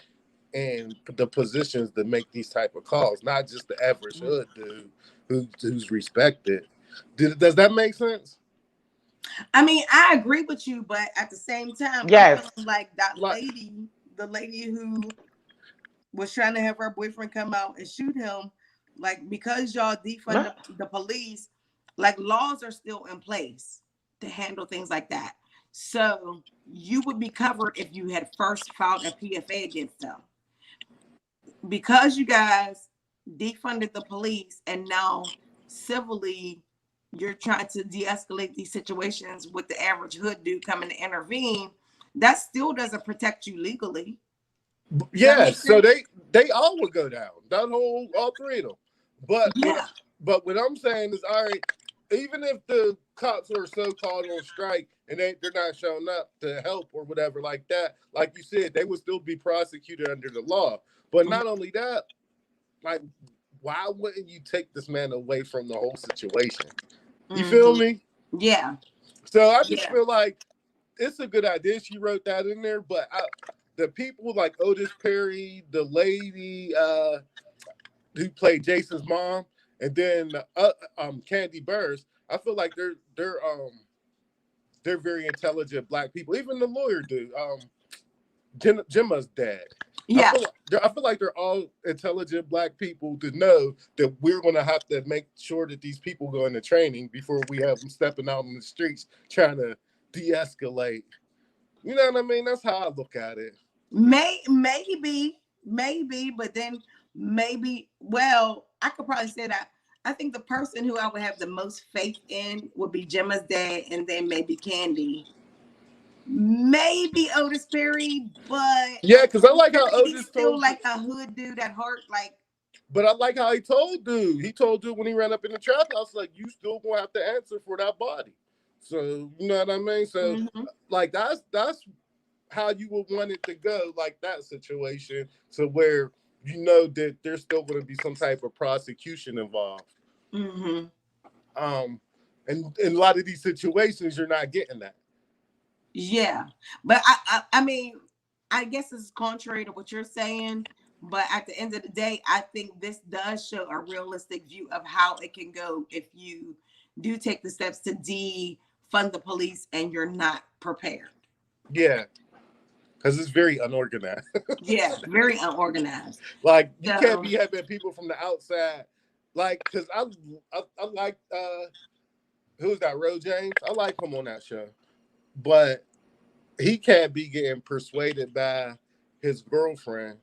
and the positions to make these type of calls, not just the average hood dude who's respected. Does that make sense? I mean, I agree with you, but at the same time, I'm Yes. feeling like that Like, lady, the lady who was trying to have her boyfriend come out and shoot him, like because y'all defund the police, like laws are still in place to handle things like that. So you would be covered if you had first filed a PFA against them. Because you guys defunded the police and now civilly you're trying to de-escalate these situations with the average hood dude coming to intervene, that still doesn't protect you legally. yeah, so they all would go down. That whole all three of them. But Yeah. what I'm saying is, all right, even if the cops are so called on strike and they're not showing up to help or whatever like that, like you said, they would still be prosecuted under the law. But not only that, like why wouldn't you take this man away from the whole situation? You feel me? Yeah. So I just feel like it's a good idea. She wrote that in there, but the people like Otis Perry, the lady who played Jason's mom, and then Candy Burrs, I feel like they're very intelligent black people. Even the lawyer dude, Gemma's dad. Yeah. I feel like they're all intelligent black people to know that we're going to have to make sure that these people go into training before we have them stepping out in the streets trying to de-escalate. You know what I mean? That's how I look at it. Maybe, maybe, but then maybe, well, I could probably say that. I think the person who I would have the most faith in would be Gemma's dad, and then maybe Candy, maybe Otis Perry, but Yeah, because I Otis like how Perry, he's Otis still told. like a hood dude at heart. Like, But I like how he told dude. He told dude when he ran up in the trap house, like, you still gonna have to answer for that body. So you know what I mean? So mm-hmm, like that's how you would want it to go, like that situation, to where you know that there's still gonna be some type of prosecution involved. mm-hmm. Um and in a lot of these situations you're not getting that. Yeah, but I mean, I guess it's contrary to what you're saying. But at the end of the day, I think this does show a realistic view of how it can go if you do take the steps to defund the police and you're not prepared. Yeah, because it's very unorganized. Yeah, very unorganized. Like you can't So be having people from the outside, like because I like who's that, Ro James. I like him on that show, but he can't be getting persuaded by his girlfriend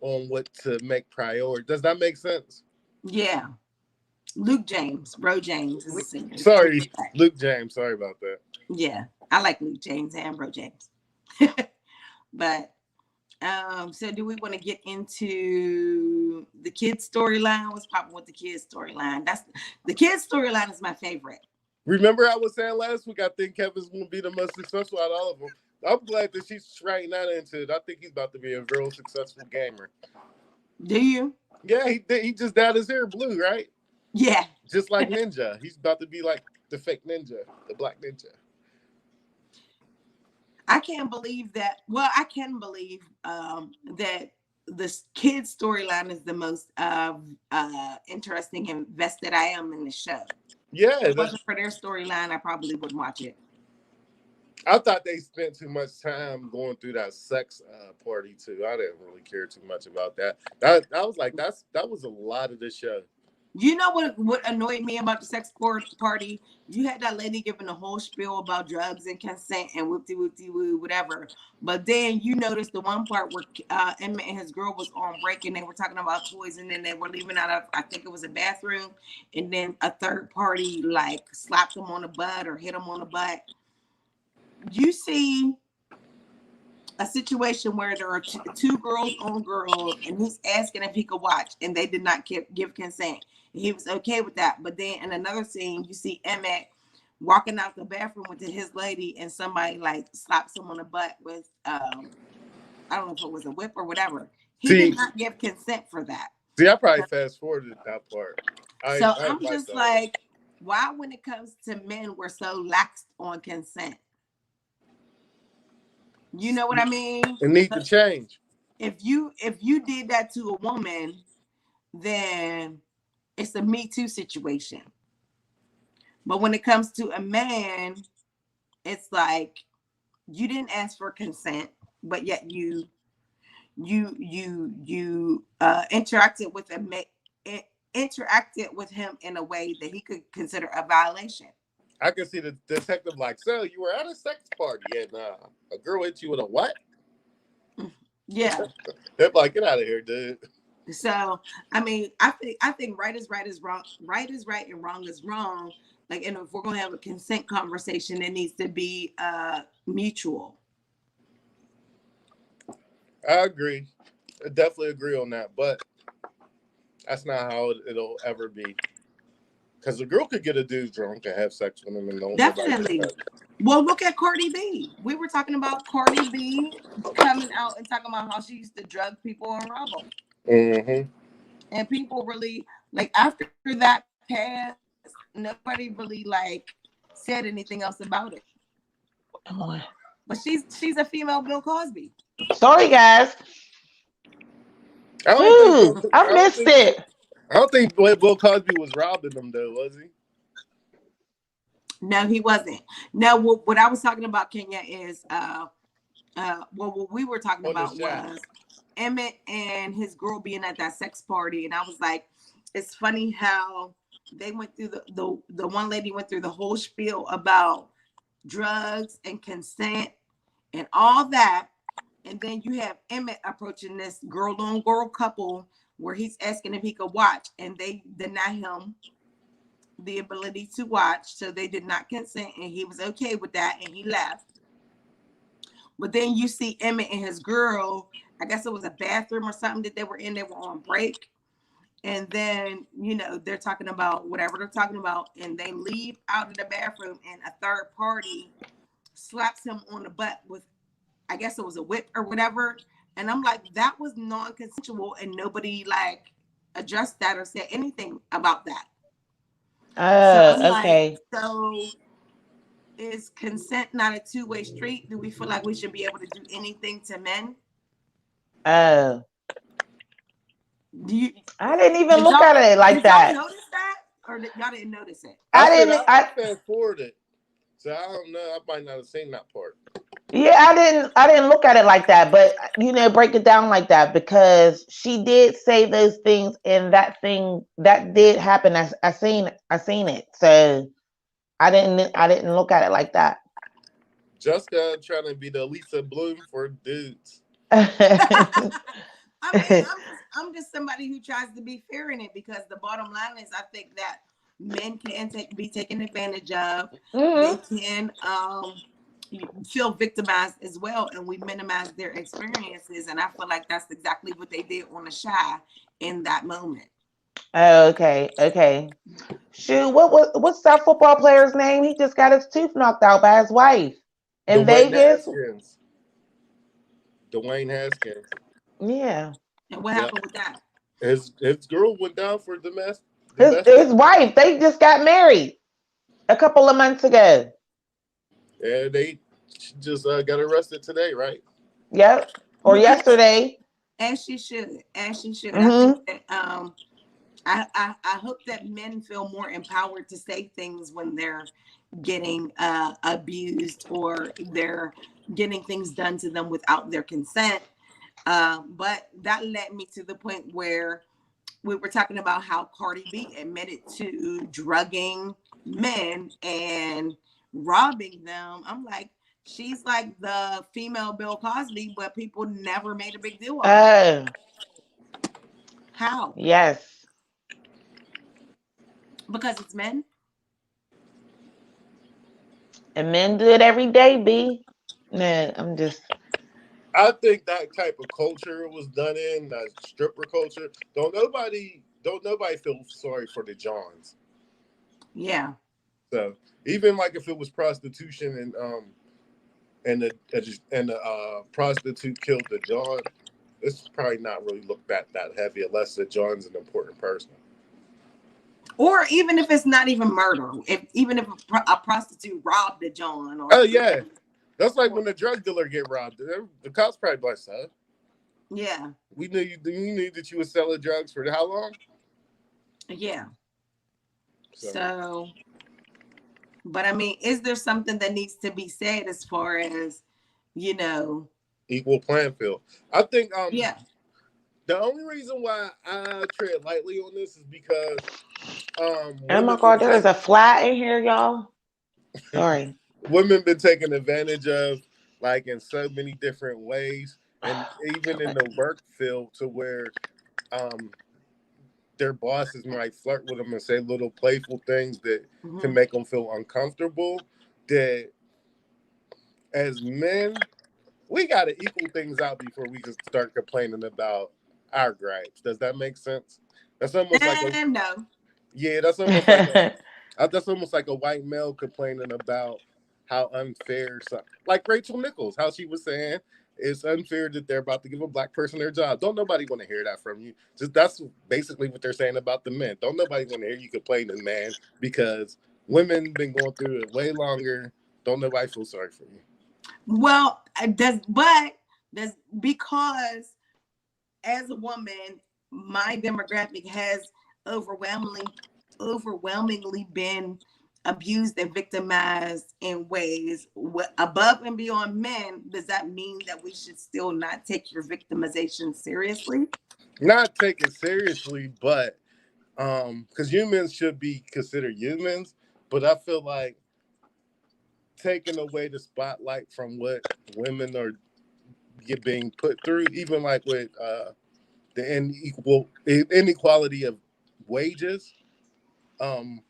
on what to make priority. Does that make sense? yeah, Luke James, Bro James is a singer. Sorry, Luke James. Sorry about that. Yeah, I like Luke James and Bro James. But so do we want to get into the kids storyline? What's popping with the kids storyline? That's the kids storyline is my favorite. Remember, I was saying last week, I think Kevin's going to be the most successful out of all of them. I'm glad that she's writing that into it. I think he's about to be a real successful gamer. Do you? Yeah, he just dyed his hair blue, right? Yeah. Just like Ninja. He's about to be like the fake ninja, the black ninja. I can't believe that. Well, I can believe that this kids storyline is the most interesting and invested I am in the show. Yeah, If it wasn't for their storyline, I probably wouldn't watch it. I thought they spent too much time going through that sex party too. I didn't really care too much about that. I was like, that was a lot of the show. You know what annoyed me about the sex party? You had that lady giving a whole spiel about drugs and consent and whoopty whoopty woo whatever. But then you noticed the one part where Emmett and his girl was on break and they were talking about toys and then they were leaving out of, I think it was a bathroom, and then a third party like slapped them on the butt or hit them on the butt. You see a situation where there are two girls on girls and he's asking if he could watch and they did not give consent. He was okay with that. But then in another scene, you see Emmett walking out the bathroom with his lady and somebody like slaps him on the butt with, I don't know if it was a whip or whatever. He did not give consent for that. See, I probably fast forwarded that part. So I'm just like, why when it comes to men, we're so lax on consent? You know what I mean? It needs to change. If you did that to a woman, then it's a Me Too situation. But when it comes to a man, it's like you didn't ask for consent, but yet you interacted with interacted with him in a way that he could consider a violation. I can see the detective like, so you were at a sex party and a girl hit you with a what? Yeah. They're like, get out of here, dude. So I mean, I think right is wrong. Right is right and wrong is wrong. Like, and if we're gonna have a consent conversation, it needs to be mutual. I agree. I definitely agree on that, but that's not how it'll ever be. Because a girl could get a dude drunk and have sex with him and don't. Definitely. Well, look at Cardi B. We were talking about Cardi B coming out and talking about how she used to drug people and rob them. Mm-hmm. And people really, like, after that passed, nobody really like said anything else about it. But she's a female Bill Cosby. Sorry, guys. I missed it. I don't think Bill Cosby was robbing them, though, was he? No, he wasn't. No, what I was talking about, Kenya, is what we were talking about was Emmett and his girl being at that sex party, and I was like, it's funny how they went through the one lady went through the whole spiel about drugs and consent and all that, And then you have Emmett approaching this girl on girl couple where he's asking if he could watch, and they deny him the ability to watch. So they did not consent, and he was okay with that, and he left. But then you see Emmett and his girl, I guess it was a bathroom or something that they were in, they were on break. And then, they're talking about whatever they're talking about, and they leave out of the bathroom, and a third party slaps him on the butt with, I guess it was a whip or whatever. And I'm like, that was non-consensual, and nobody like addressed that or said anything about that. So I'm like, Okay. so is consent not a two-way street? Do we feel like we should be able to do anything to men? Oh, Do you I didn't even did look y'all at it like did y'all that. notice that, or y'all didn't notice it? I I said didn't. I fast forwarded, so I don't know. I might not have seen that part. Yeah, I didn't look at it like that, but break it down like that because she did say those things and that thing that did happen. I seen it. So I didn't look at it like that. Jessica trying to be the Lisa Bloom for dudes. I mean, I'm just somebody who tries to be fair in it, because the bottom line is I think that men can be taken advantage of. They hmm can feel victimized as well, and we minimize their experiences. And I feel like that's exactly what they did on the Shy in that moment. Okay, okay. Shoot, what's that football player's name? He just got his tooth knocked out by his wife in Dwayne Vegas. Haskins. Dwayne Haskins. Yeah, And what Yeah. happened with that? His girl went down for his domestic. wife. They just got married a couple of months ago. And they just got arrested today, right? Yep, or Well, yesterday. as she should, as she should. I think hmm that I hope that men feel more empowered to say things when they're getting abused, or they're getting things done to them without their consent. But that led me to the point where we were talking about how Cardi B admitted to drugging men and robbing them. I'm like, she's like the female Bill Cosby, but people never made a big deal of it. Oh, How? yes. Because it's men. And men do it every day, B. Man, I'm just I think that type of culture was done in that stripper culture. Don't nobody feel sorry for the Johns. Yeah. So even like if it was prostitution and the prostitute killed the John, it's probably not really looked at that heavy unless the John's an important person. Or even if it's not even murder, even if a prostitute robbed a John or Oh yeah, whatever. that's like Or, when the drug dealer get robbed. The cops probably be like, "Son, yeah. we knew you. We knew that you were selling drugs for how long?" Yeah. So So, but I mean, is there something that needs to be said as far as, you know, equal playing field. I think yeah. the only reason why I tread lightly on this is because oh women my been god, there is a flat in here, y'all. Sorry. women been taken advantage of like in so many different ways, and even in the work field to where um their bosses might flirt with them and say little playful things that can Hmm. make them feel uncomfortable. That as men, we got to equal things out before we can start complaining about our gripes. Does that make sense? That's almost like a And no. yeah. That's almost like a white male complaining about how unfair, like Rachel Nichols, how she was saying it's unfair that they're about to give a black person their job. Don't nobody want to hear that from you. Just that's basically what they're saying about the men. Don't nobody want to hear you complaining, man, because women been going through it way longer. Don't nobody feel sorry for you. Well, does because as a woman, my demographic has overwhelmingly overwhelmingly been abused and victimized in ways above and beyond men. Does that mean that we should still not take your victimization seriously? Not take it seriously, but because humans should be considered humans, but I feel like taking away the spotlight from what women are get being put through, even like with the inequality of wages. Um,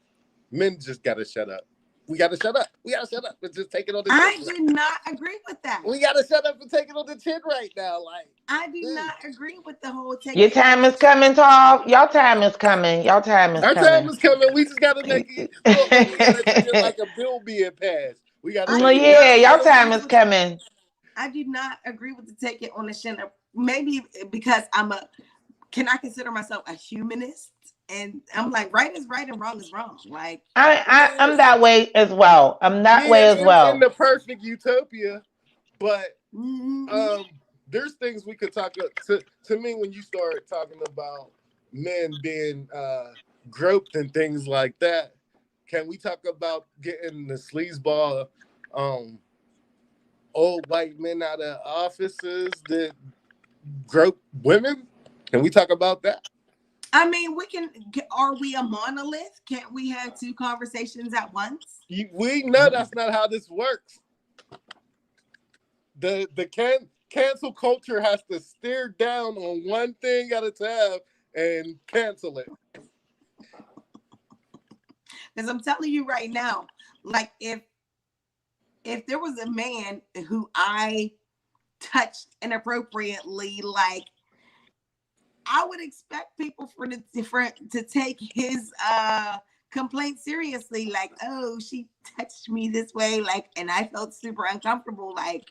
Men just gotta shut up. We gotta shut up. We gotta shut up and just take it on the chin. I do not agree with that. We gotta shut up and take it on the chin right now. Like, I do dude, not agree with the whole take Your it on time the is coming, Tall. Your time is coming. Your time is our time coming. is coming. We just gotta make it. Look, we gotta treat it like a bill being passed. We gotta I Well, make do it not yeah, your official. time agree is with coming. I do not agree with the take it on the chin. Maybe because can I consider myself a humanist? And I'm like, right is right and wrong is wrong. Like, I'm Yeah, that way as well. I'm that way yeah. as In well. the perfect utopia, but mm, um, there's things we could talk to me when you start talking about men being groped and things like that. Can we talk about getting the sleazeball um old white men out of offices that grope women? Can we talk about that? I mean, are we a monolith? Can't we have two conversations at once? We know that's not how this works. The cancel culture has to steer down on one thing at a time and cancel it. Because I'm telling you right now, like if there was a man who I touched inappropriately, like I would expect people for the different to take his complaint seriously. Like, oh, she touched me this way, like, and I felt super uncomfortable. Like,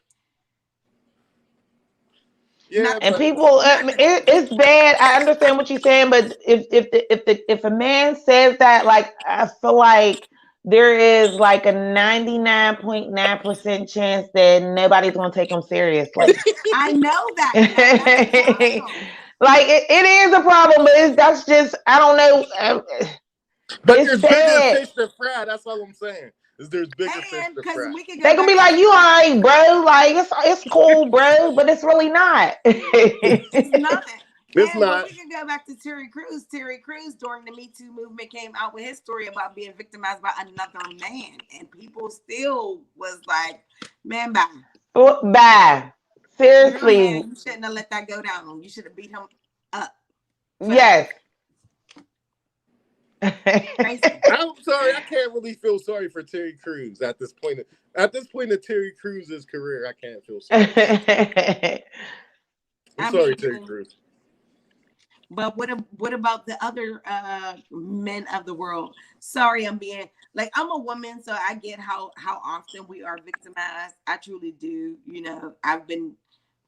Yeah, not And but people, not the it's bad. I understand what you're saying, but if a man says that, like, I feel like there is like a 99.9% chance that nobody's gonna take him seriously. I know that. Like That's the problem. it is a problem, but that's just I don't know. but It's there's bigger sad. fish to fry. That's all I'm saying. Is there's bigger fish And to because fry. we could go They gonna back be to like, "You all right, bro? Like it's cool, bro," but it's really not. it's not. It's And when not. we could go back to Terry Crews during the Me Too movement came out with his story about being victimized by another man, and people still was like, "Man, bye, Bye. you're a Seriously, man. You shouldn't have let that go down. You should have beat him up for that." yes. Crazy. I'm sorry. I can't really feel sorry for Terry Crews at this point. At this point in Terry Crews' career, I can't feel sorry for him. I'm I sorry, mean, Terry Crews. but what about the other men of the world? Sorry, I'm being like I'm a woman, so I get how often we are victimized. I truly do. You know, I've been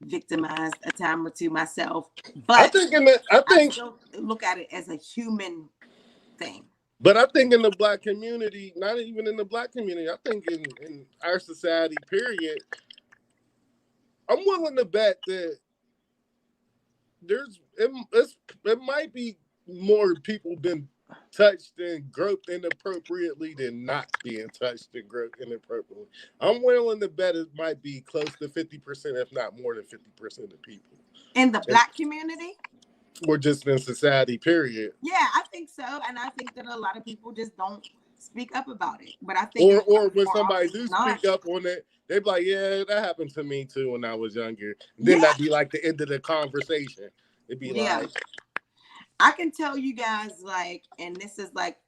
victimized a time or two myself, I but think in the, I I think, still look at it as a human thing. but I think in the black community, not even in the black community, I think in our society, period, I'm willing to bet that it might be more people been touched and groped inappropriately than not being touched and groped inappropriately. I'm willing to bet it might be close to 50%, if not more than 50% of people. In the And black community, or just in society, period. yeah, I think so, and I think that a lot of people just don't speak up about it. But I think it's Or when more somebody often do than not. speak up on it, they be like, "Yeah, that happened to me too when I was younger." And then Yeah, that'd be like the end of the conversation. It'd be yeah. like, I can tell you guys like, and this is like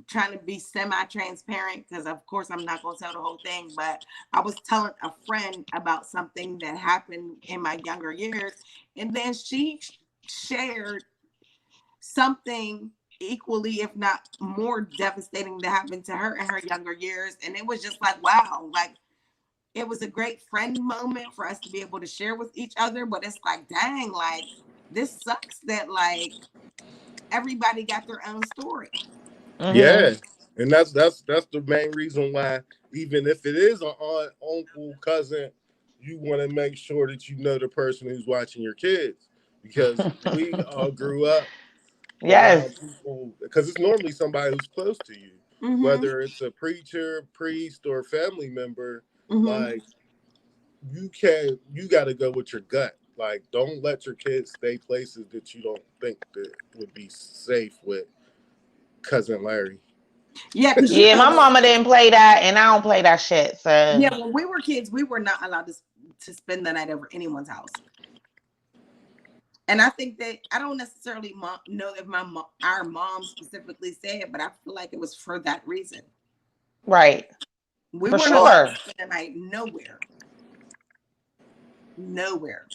trying to be semi-transparent because of course I'm not going to tell the whole thing, but I was telling a friend about something that happened in my younger years, and then she shared something equally if not more devastating that happened to her in her younger years, and it was just like, wow, like it was a great friend moment for us to be able to share with each other, but it's like, dang, like this sucks that like everybody got their own story. Hmm. yeah. And that's the main reason why, even if it is an aunt, uncle, cousin, you want to make sure that you know the person who's watching your kids, because we all grew up Yes. around people, because it's normally somebody who's close to you, Mm-hmm. whether it's a preacher, priest, or family member. Mm-hmm. Like, you got to go with your gut. Like, don't let your kids stay places that you don't think that would be safe with cousin Larry. Yeah, because you Yeah, know my what? mama didn't play that, and I don't play that shit. So Yeah, when we were kids, we were not allowed to to spend the night over anyone's house. And I think that I don't necessarily know if our mom specifically said it, but I feel like it was for that reason. Right. We For weren't allowed sure. to spend the night nowhere. Nowhere.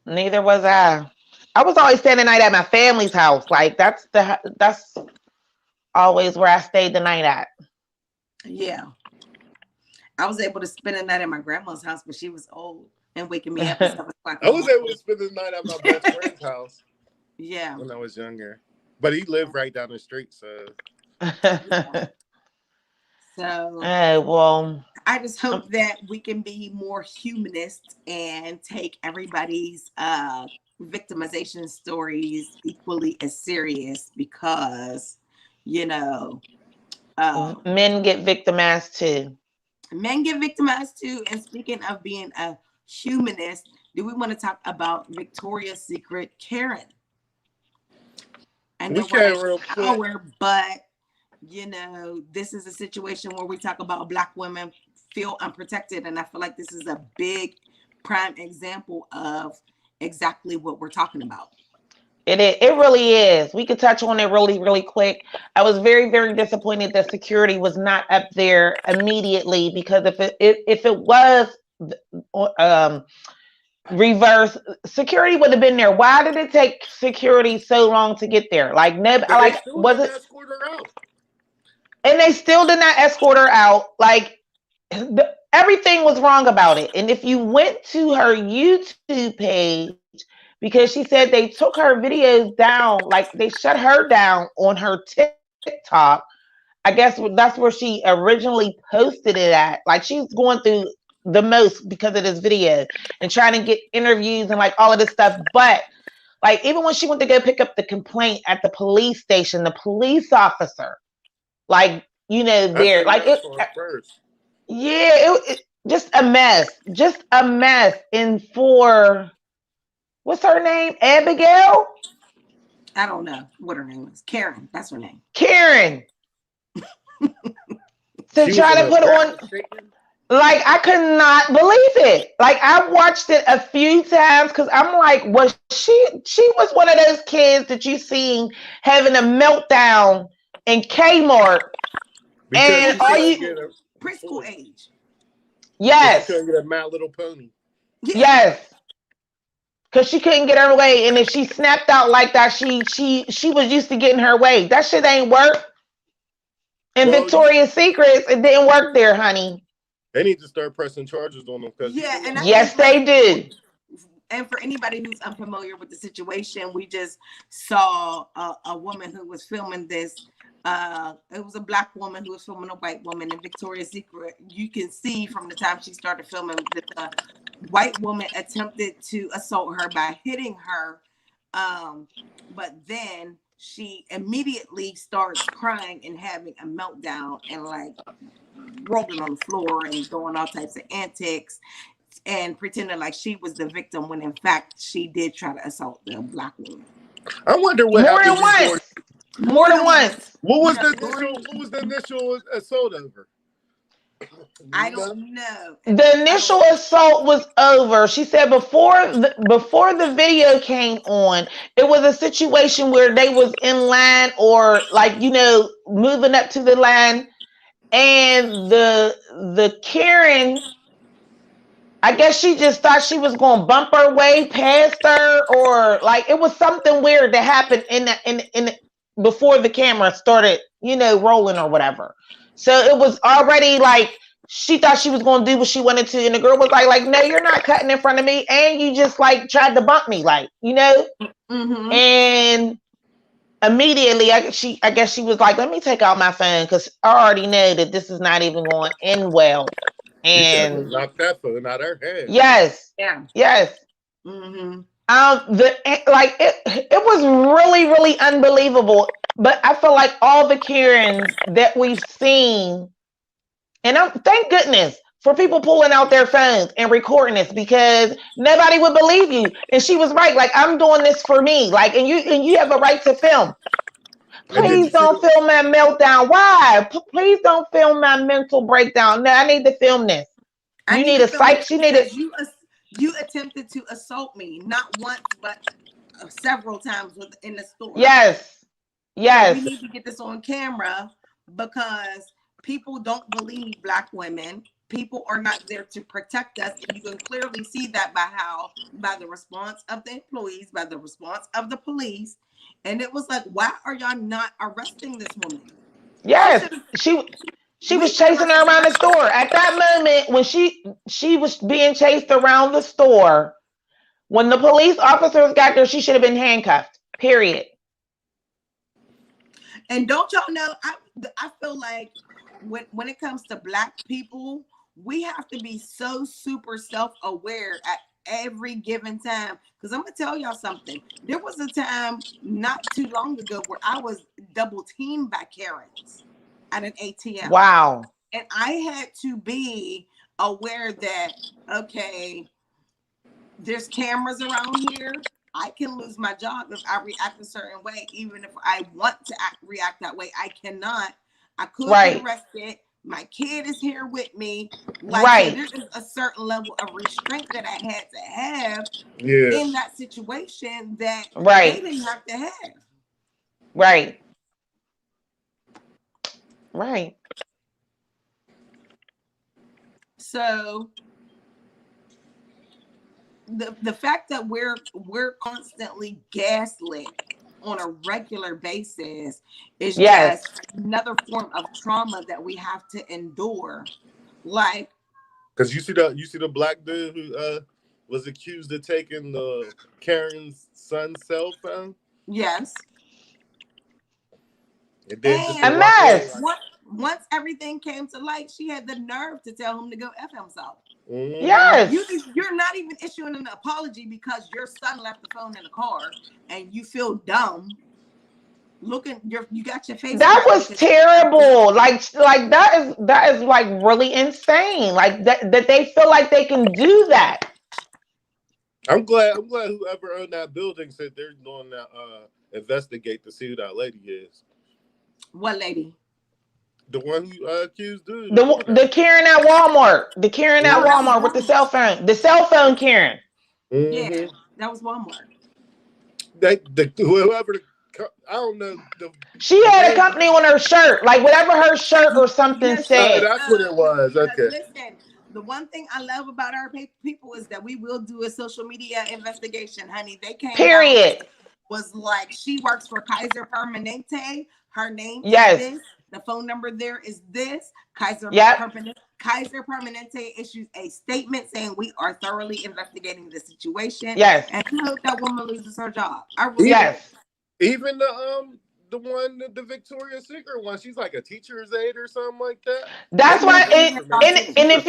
Neither was I. I was always staying the night at my family's house. Like that's always where I stayed the night at. Yeah. I was able to spend the night at my grandma's house, but she was old and waking me up at 7 o'clock. I was able to spend the night at my best friend's house. Yeah. When I was younger. But he lived right down the street, so. Yeah. So well, I just hope that we can be more humanist and take everybody's victimization stories equally as serious, because men get victimized too. Men get victimized too. And speaking of being a humanist, do we want to talk about Victoria's Secret Karen? I know we're real quick. but this is a situation where we talk about Black women feel unprotected, and I feel like this is a big prime example of exactly what we're talking about. It really is. We could touch on it really, really quick. I was very, very disappointed that security was not up there immediately, because if it was reverse, security would have been there. Why did it take security so long to get there? Like was it? Escort her out. And they still did not escort her out. Like everything was wrong about it. And if you went to her YouTube page, because she said they took her videos down, like they shut her down on her TikTok. I guess that's where she originally posted it at. Like she's going through the most because of this video and trying to get interviews and like all of this stuff. But like even when she went to go pick up the complaint at the police station, the police officer, like there, like it first. Yeah, it just a mess, And for what's her name, Abigail? I don't know what her name is. Karen, that's her name. Karen. To try to put on, like I could not believe it. Like I watched it a few times because I'm like, was she was one of those kids that you seen having a meltdown in Kmart. Because and are you preschool age? Yes. She couldn't get a My Little Pony. Yes. Because she couldn't get her way, and if she snapped out like that, she was used to getting her way. That shit ain't work. In Victoria's Secrets, it didn't work there, honey. They need to start pressing charges on them. Yes, they do. And for anybody who's unfamiliar with the situation, we just saw a woman who was filming this. It was a Black woman who was filming a white woman in Victoria's Secret. You can see from the time she started filming that the white woman attempted to assault her by hitting her. But then she immediately starts crying and having a meltdown and like rolling on the floor and doing all types of antics and pretending like she was the victim when in fact she did try to assault the Black woman. I wonder what more than once. More than once. What was the initial assault over? I don't know. The initial assault was over. She said before the video came on, it was a situation where they was in line or like moving up to the line, and the Karen, I guess she just thought she was going to bump her way past her, or like it was something weird that happened in before the camera started, rolling or whatever. So it was already like she thought she was going to do what she wanted to, and the girl was like, no, you're not cutting in front of me, and you just like tried to bump me, like Mm-hmm. And immediately, I guess she was like, let me take out my phone because I already know that this is not even going to end well. And knock that phone out her head. Yes. Yeah. Yes. Mm-hmm. It was really, really unbelievable. But I feel like all the Karens that we've seen, and thank goodness for people pulling out their phones and recording this, because nobody would believe you. And she was right. Like, I'm doing this for me. Like, and you have a right to film. Please don't film my meltdown. Why? Please don't film my mental breakdown. No, I need to film this. You need a psych. You need it. You attempted to assault me, not once, but several times within the store. Yes. So we Yes. need to get this on camera because people don't believe Black women. People are not there to protect us. And you can clearly see that by the response of the employees, by the response of the police. And it was like, why are y'all not arresting this woman? She Yes. should have, She we was should have chasing her around the arrested store. At that moment when she was being chased around the store, when the police officers got there, she should have been handcuffed. Period. And don't y'all know? I feel like when it comes to Black people, we have to be so super self aware at every given time. Because I'm gonna tell y'all something. There was a time not too long ago where I was double teamed by Karens at an ATM, Wow. and I had to be aware that okay, there's cameras around here. I can lose my job if I react a certain way, even if I want to react that way. I cannot. I could get Right. arrested. My kid is here with me. Like, so Right. there is a certain level of restraint that I had to have Yeah. in that situation that they Right. didn't have to have. Right. Right. So the fact that we're constantly gaslit on a regular basis is Yes. just another form of trauma that we have to endure. Like, Because you see the black dude who was accused of taking the Karen's son's cell phone yes. and then just to A And walk away mess. like, once everything came to light, she had the nerve to tell him to go F himself. mm-hmm. Yes. You're not even issuing an apology because your son left the phone in the car and you feel dumb. Looking, you got your face That cracked was because terrible. Like that is like really insane. Like that they feel like they can do that. I'm glad whoever owned that building said they're going to investigate to see who that lady is. what lady? The one who accused dude of doing The that. Karen at Walmart. The Karen at No, that was Walmart with the cell Walmart. phone. The cell phone Karen. Yeah, Mm-hmm. that was Walmart. Whoever I don't know She the had a name. company on her shirt. Like whatever her shirt or something Yes, she Oh, said. that's what it was. because Okay. listen, the one thing I love about our people is that we will do a social media investigation, honey. They came out Period. and was like, she works for Kaiser Permanente. Her name is Yes. this. The phone number there is this. Yep. Kaiser Permanente issues a statement saying we are thoroughly investigating the situation, Yes. and I hope that woman loses her job. I really E- do. Yes. Even the one the Victoria's Secret one, she's like a teacher's aide or something like that. She That's She why needs was to lose doing her some job and too. and super things.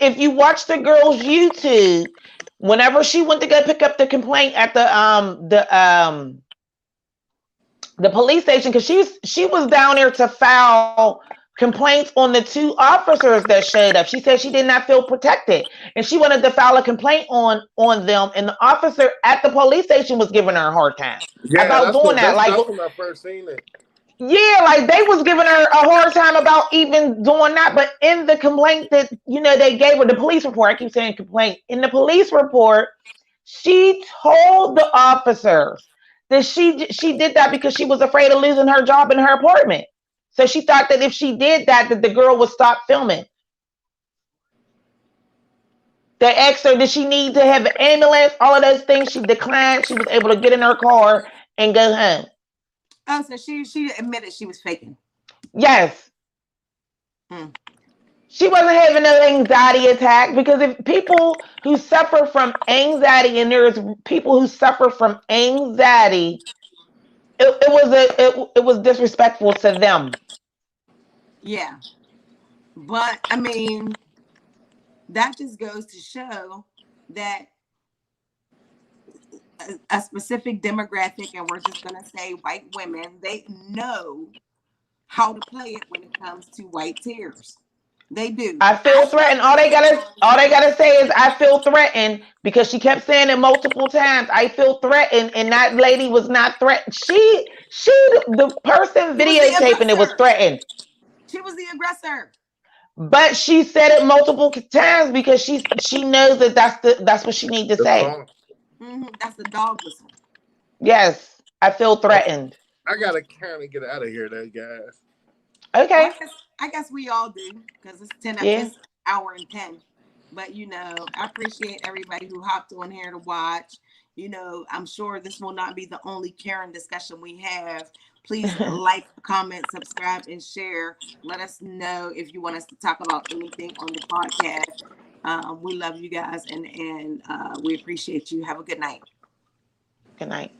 if you watch the girl's YouTube, whenever she went to go pick up the complaint at the police station, because she was down there to file complaints on the two officers that showed up. She said she did not feel protected, and she wanted to file a complaint on them. And the officer at the police station was giving her a hard time Yeah, about doing that. Like, that's when I first seen it. yeah, like they was giving her a hard time about even doing that. But in the complaint that they gave her, the police report. I keep saying complaint. In the police report, she told the officers that she did that because she was afraid of losing her job in her apartment. So she thought that if she did that, that the girl would stop filming. They asked her, did she need to have an ambulance? All of those things she declined. She was able to get in her car and go home. Oh, so she admitted she was faking. Yes. Hmm. She wasn't having no anxiety attack, because if people who suffer from anxiety, and there's people who suffer from anxiety, it was disrespectful to them. Yeah, but I mean, that just goes to show that a specific demographic, and we're just going to say white women, they know how to play it when it comes to white tears. They do. I feel I threatened. felt All they gotta say is I feel threatened, because she kept saying it multiple times. I feel threatened, and that lady was not threatened. The person she was the videotaping it was aggressor. threatened. She was the aggressor. But she said it multiple times because she knows that that's what she need to The say. talk. That's the dog whistle. Yes, I feel Oh, threatened. I gotta kind of get out of here, though, guys. Well, Okay. I guess we all do because Yeah. it's hour and 10. But I appreciate everybody who hopped on here to watch. I'm sure this will not be the only Karen discussion we have. Please like, comment, subscribe, and share. Let us know if you want us to talk about anything on the podcast. We love you guys, and we appreciate you. Have a good night. Good night.